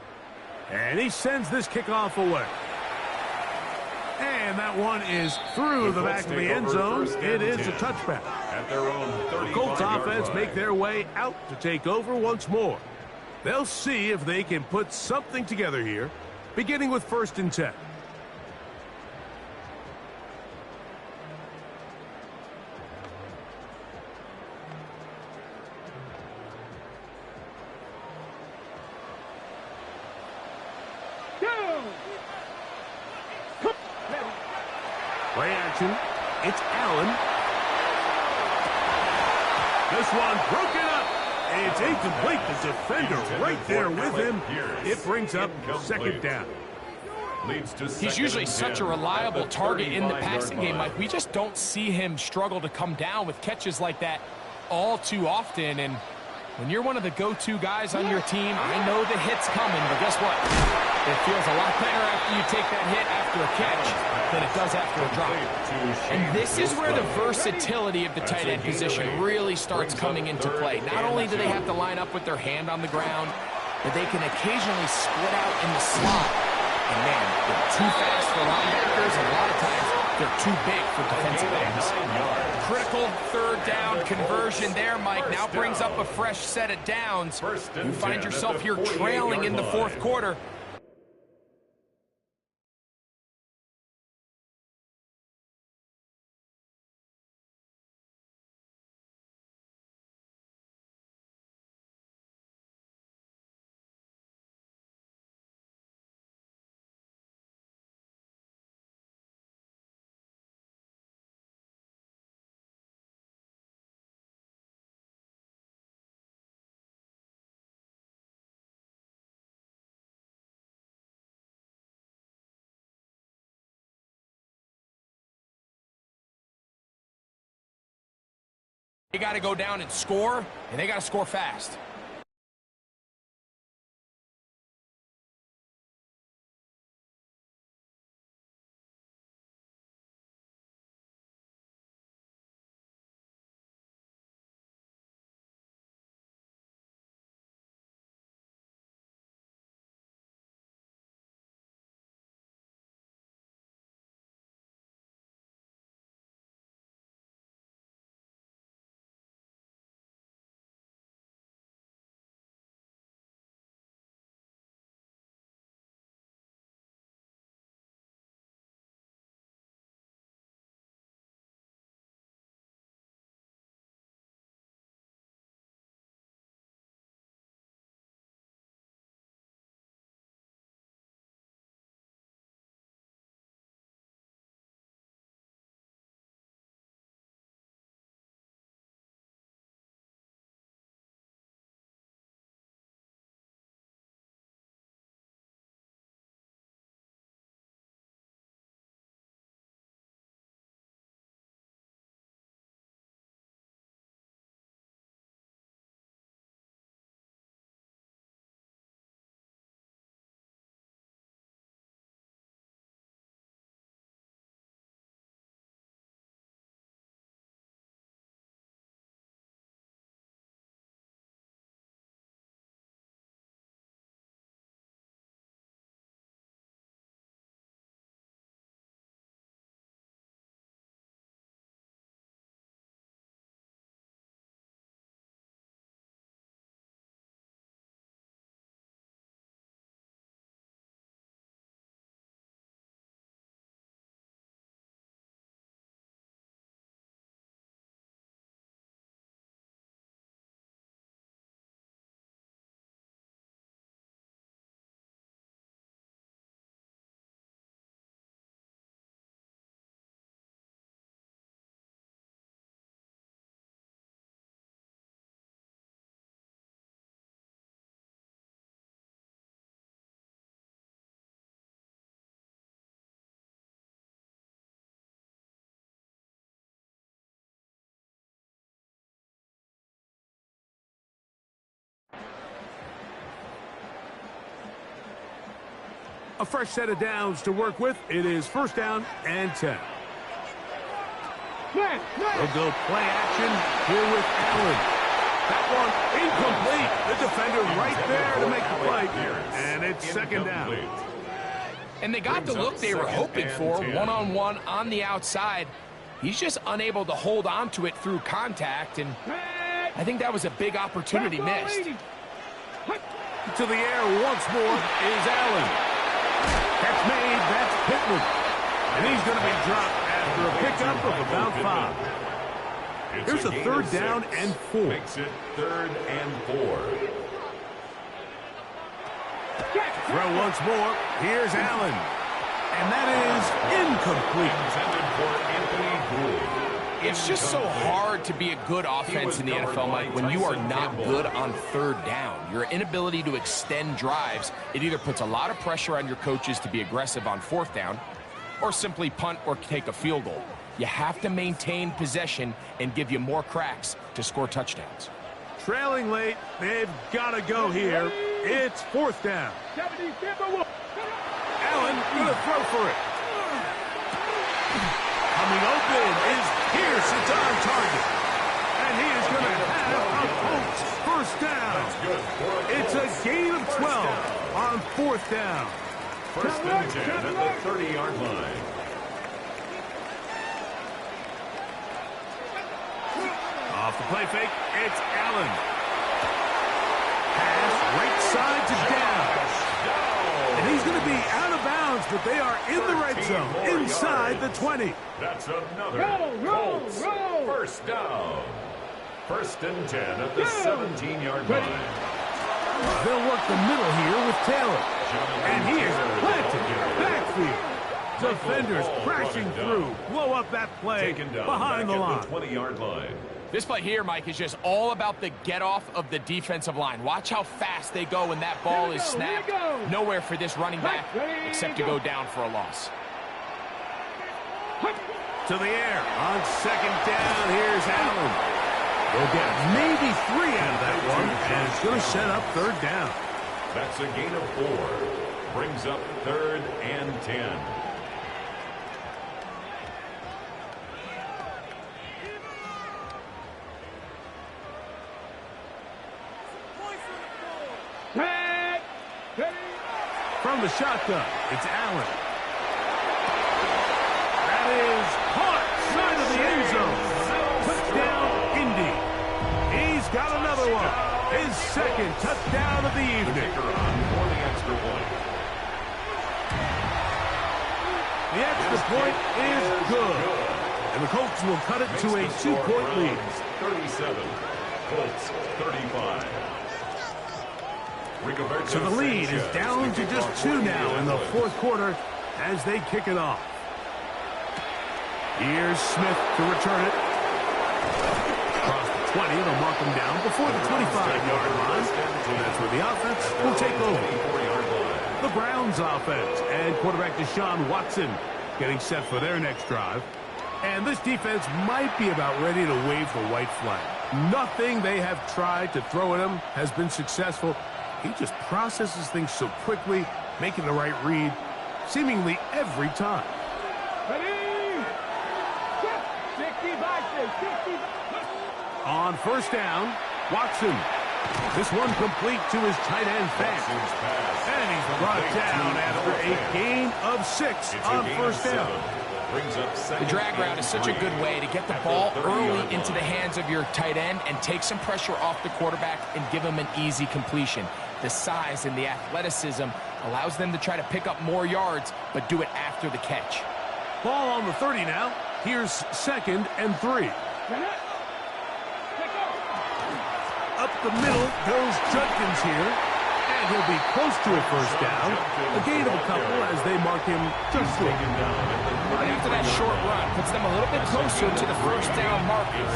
And he sends this kickoff away. And that one is through the back of the end zone. It is a touchback. At their own 35-yard The Colts offense line. make their way out to take over once more. They'll see if they can put something together here, beginning with 1st and 10. Play action. It's Allen. This one broken up. It's incomplete. The defender right there with him. It brings up second down. He's usually such a reliable target in the passing game, Mike. We just don't see him struggle to come down with catches like that all too often. And when you're one of the go-to guys on your team, I know the hit's coming, but guess what? It feels a lot better after you take that hit after a catch than it does after a drop. And this is where the versatility of the tight end position really starts coming into play. Not only do they have to line up with their hand on the ground, but they can occasionally split out in the slot. And man, they're too fast for linebackers, and a lot of times they're too big for defensive ends. Critical third down conversion there, Mike. Now brings up a fresh set of downs. You find yourself here trailing in the fourth quarter. They got to go down and score, and they got to score fast. A fresh set of downs to work with. It is first down and 10. They'll go play action here with Allen. That one incomplete. The defender right there to make the play. And it's second down. And they got the look they were hoping for, one-on-one on the outside. He's just unable to hold on to it through contact, and I think that was a big opportunity missed. To the air once more is Allen. Catch made, that's Pittman. And he's going to be dropped after a pickup of about 5. Here's a third down and 4. Makes it third and 4. Throw once more. Here's Allen. And that is incomplete. Intended for Anthony Gould. It's just so hard to be a good offense in the NFL, Mike, when you are not good on third down. Your inability to extend drives, it either puts a lot of pressure on your coaches to be aggressive on fourth down or simply punt or take a field goal. You have to maintain possession and give you more cracks to score touchdowns. Trailing late, they've got to go here. It's fourth down. Allen going to throw for it. Coming open is Pierce. It's on target. And he is going to have a Colts first down. It's a gain of 12 on fourth down. First and 10 at the 30-yard line. Off the play fake, it's Allen. Pass right side to Downs. And he's going to be out of bounds, but they are in the red zone, inside the 20. That's another Colts first down. First and 10 at the 17-yard line. They'll work the middle here with Taylor. And he is planted backfield. Defenders crashing through. Blow up that play behind the line. 20-yard line. This play here, Mike, is just all about the get-off of the defensive line. Watch how fast they go when that ball is snapped. Nowhere for this running back except to go down for a loss. To the air. On second down, here's Allen. They'll get maybe 3 out of that one, and it's going to set up third down. That's a gain of 4. Brings up third and 10. From the shotgun, it's Allen. That is caught side of the end zone. Touchdown, Indy. He's got another one. His second touchdown of the evening. For the extra point. The extra point is good. And the Colts will cut it to a 2-point lead. 37. Colts 35. So the lead is down to just 2 now in the fourth quarter as they kick it off. Here's Smith to return it. Across the 20, they'll mark him down before the 25-yard line. And that's where the offense will take over. The Browns offense and quarterback Deshaun Watson getting set for their next drive. And this defense might be about ready to wave the white flag. Nothing they have tried to throw at him has been successful. He just processes things so quickly, making the right read seemingly every time. On first down, Watson. This one complete to his tight end Fant. And he's brought down after a gain of 6 on first down. The drag route is such a good way to get the ball early into the hands of your tight end and take some pressure off the quarterback and give him an easy completion. The size and the athleticism allows them to try to pick up more yards, but do it after the catch. Ball on the 30 now. Here's second and 3. Up the middle goes Judkins here. And he'll be close to a first down. A gain of a couple as they mark him just short. After that short run, puts them a little bit closer to the first down marker.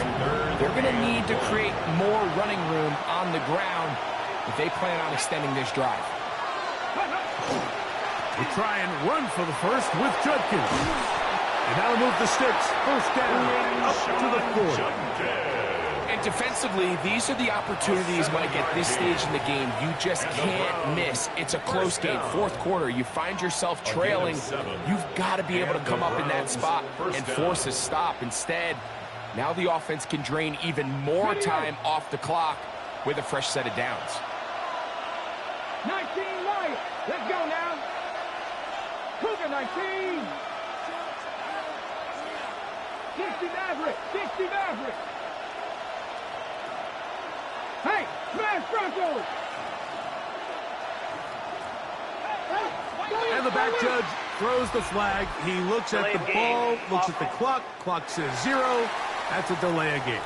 They're going to need to create more running room on the ground if they plan on extending this drive. They try and run for the first with Judkins. And that'll move the sticks. First down, up to the 40. And defensively, these are the opportunities, Mike, at this stage in the game you just can't miss. It's a close game. Fourth quarter, you find yourself trailing. You've got to be able to come up in that spot and force a stop. Instead, now the offense can drain even more time off the clock with a fresh set of downs. 19 right. Let's go now. Cougar 19. 60 Maverick. 60 Maverick. Hey, smash Broncos. And the back judge throws the flag. He looks at the ball, looks at the clock. Clock says 0. That's a delay of game.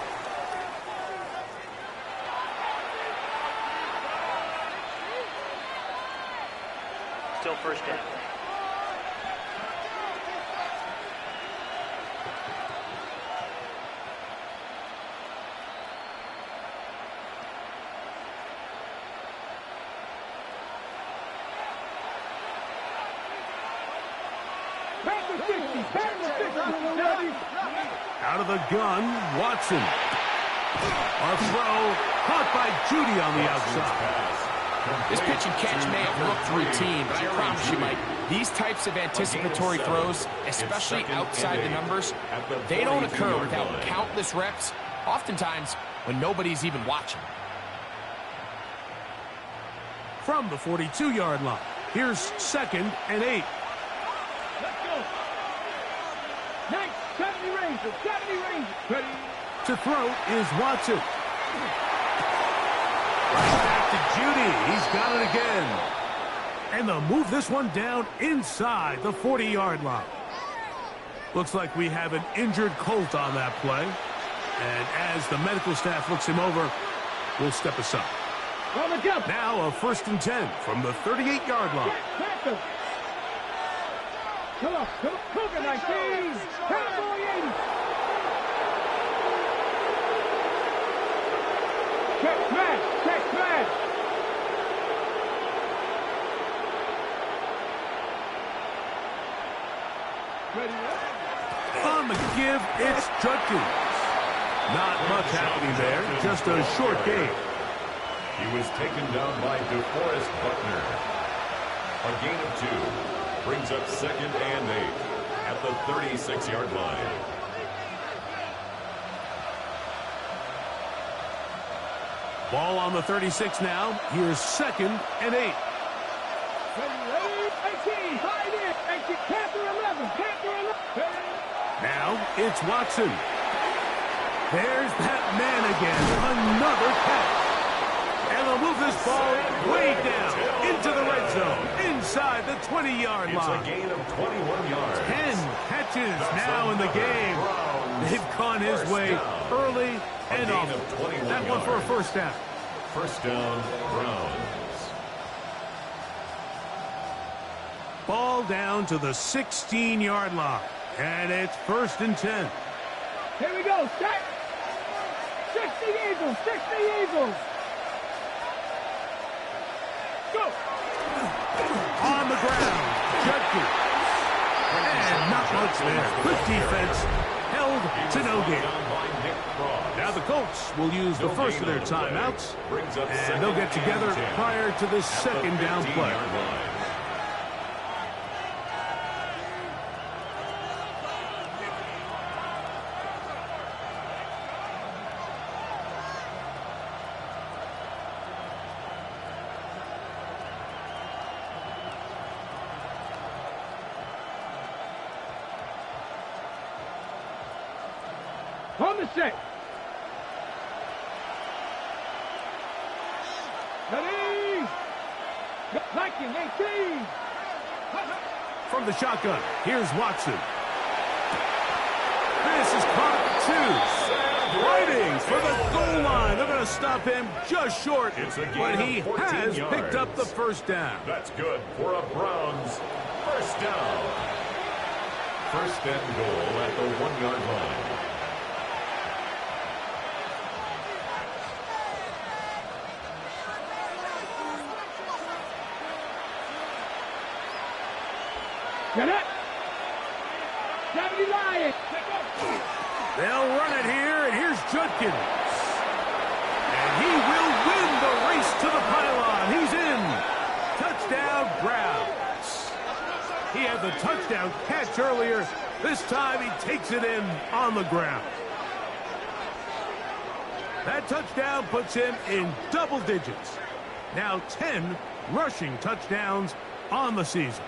Still first down. Out of the gun, Watson. A throw caught by Judy on the outside. This pitch and catch may have looked routine, but I promise you, Mike, these types of anticipatory throws, especially outside the numbers, they don't occur without countless reps, oftentimes when nobody's even watching. From the 42-yard line, here's 2nd and 8. Let's go. Nice. 70 Rangers. 70 Rangers. Ready. To throw is Watson. Right back to Judy. He's got it again. And they'll move this one down inside the 40-yard line. Looks like we have an injured Colt on that play. And as the medical staff looks him over, we'll step aside. Now a 1st and 10 from the 38-yard line. Come on, come on, Cougar 19, Cowboy 80. Check smash, check smash. Ready? On the give, it's Judkins. Not much happening there, just a short game. He was taken down by DeForest Buckner. A gain of 2 brings up 2nd and 8 at the 36-yard line. Ball on the 36 now. Here's 2nd and 8. Ready, 18, hide in, 18, Panther 11, Panther 11. Now it's Watson. There's that man again. Another catch. And they'll move this ball way down into the red zone, inside the 20-yard line. It's a gain of 21 yards. 10 catches now in the game. They've gone his way early and often. That one for a 1st down. 1st down, Browns. Ball down to the 16-yard line. And it's 1st and 10. Here we go, set. 60 Eagles, 60 Eagles. Go! On the ground, Judkins. And not much there. Good defense, held to no gain. Now the Colts will use the first of their timeouts, and they'll get together prior to the 2nd down play. On the set. Ready. Viking 18. From the shotgun, here's Watson. This is caught 2. Waiting for the goal line. They're going to stop him just short, but he has picked up the 1st down. That's good for a Browns 1st down. 1st and goal at the 1-yard line. Get it. 70 Lions. They'll run it here, and here's Judkins. And he will win the race to the pylon. He's in. Touchdown, Browns. He had the touchdown catch earlier. This time he takes it in on the ground. That touchdown puts him in double digits. Now 10 rushing touchdowns on the season.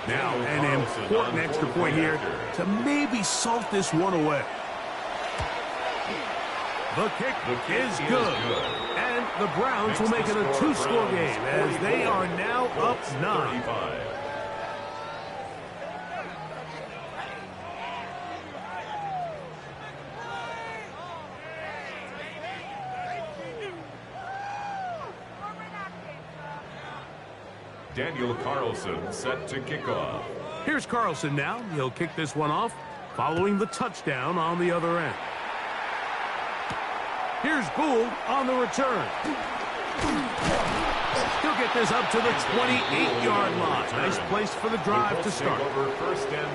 Now, an important extra point here to maybe salt this one away. The kick is good. And the Browns will make it a 2-score game as they are now up 9. Daniel Carlson set to kick off. Here's Carlson now. He'll kick this one off following the touchdown on the other end. Here's Gould on the return. He'll get this up to the 28-yard line. Nice place for the drive to start.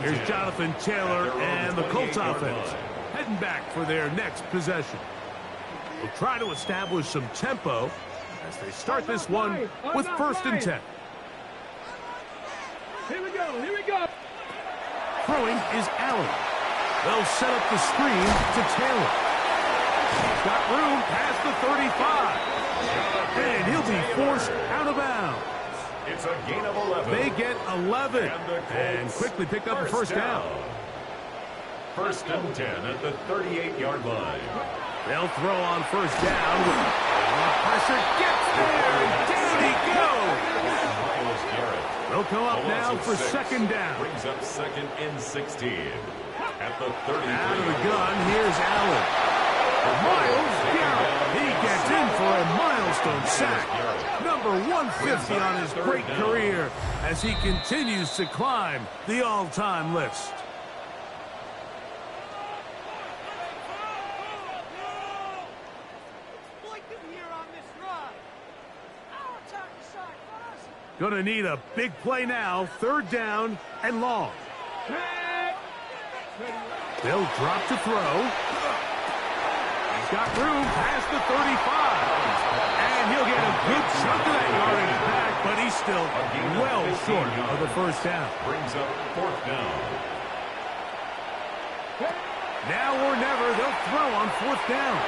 Here's Jonathan Taylor and the Colts offense heading back for their next possession. They'll try to establish some tempo as they start this one with 1st and 10. Here we go, here we go. Throwing is Allen. They'll set up the screen to Taylor. He's got room past the 35. And he'll be forced out of bounds. It's a gain of 11. They get 11 and quickly pick up a first down. 1st and 10 at the 38-yard line. They'll throw on 1st down. Pressure gets there, and down he goes. They'll come up now for 2nd down. Brings up 2nd and 16. At the 33. Out of the gun, here's Allen. Myles Garrett. He gets in for a milestone sack. Number 150 on his great career as he continues to climb the all-time list. Gonna need a big play now. 3rd down and long. They'll drop to throw. He's got room past the 35. And he'll get a good chunk of that yardage back, but he's still well short of the 1st down. Brings up 4th down. Now or never, they'll throw on 4th down.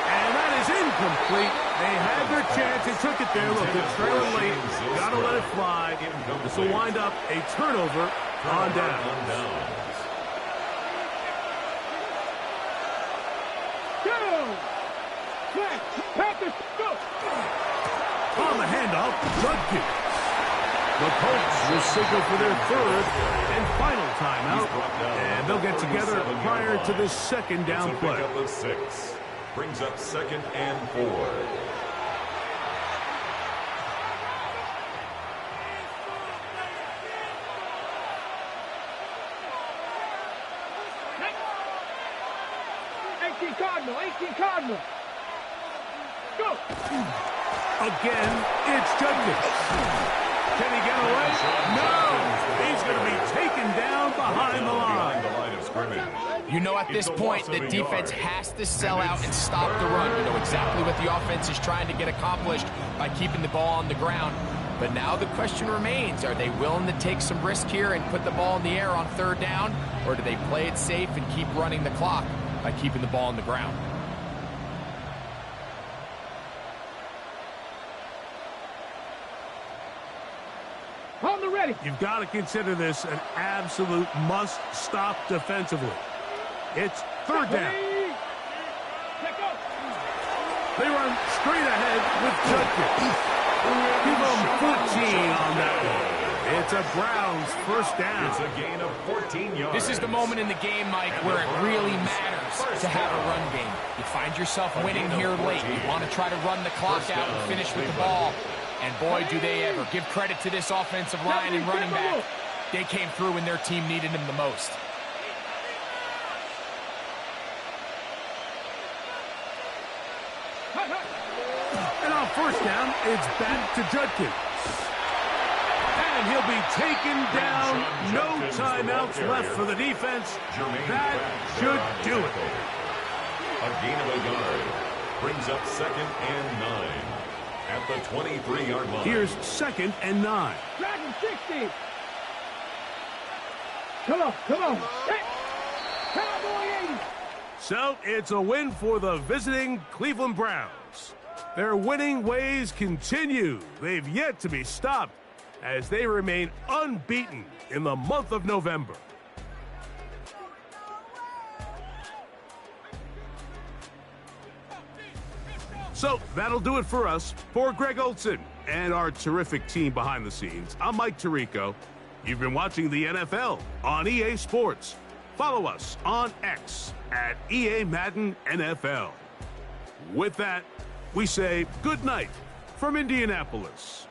And that is incomplete. They had their chance. They took it there. Look, they're trailing late. Got to let it fly. This will wind up a turnover on down. On the handoff, Judkins. The Colts will signal for their 3rd and final timeout. And they'll get together prior to this 2nd down play. Up of 6. Brings up 2nd and 4. Cardinal. Go. Again, it's Judkins. Can he get away? No. He's going to be taken down behind the line. of scrimmage. You know, at this point, the defense has to sell out and stop the run. You know exactly what the offense is trying to get accomplished by keeping the ball on the ground. But now the question remains, are they willing to take some risk here and put the ball in the air on 3rd down? Or do they play it safe and keep running the clock by keeping the ball on the ground? On the ready. You've got to consider this an absolute must-stop defensively. It's 3rd down. They run straight ahead with Judkins. Give them 14 on that one. It's a Browns 1st down. It's a gain of 14 yards. This is the moment in the game, Mike, where it really matters to have a run game. You find yourself winning here late. You want to try to run the clock out and finish with the ball. And boy, do they ever. Give credit to this offensive line and running back. They came through when their team needed them the most. And on 1st down, it's back to Judkins. And he'll be taken down. No timeouts left for the defense. That should do it. A gain of a yard. Brings up 2nd and 9. At the 23-yard line. Here's 2nd and 9. Dragon 60. Come on, come on. Cowboy 80. So it's a win for the visiting Cleveland Browns. Their winning ways continue. They've yet to be stopped as they remain unbeaten in the month of November. So that'll do it for us. For Greg Olson and our terrific team behind the scenes, I'm Mike Tirico. You've been watching the NFL on EA Sports. Follow us on X at EA Madden NFL. With that, we say good night from Indianapolis.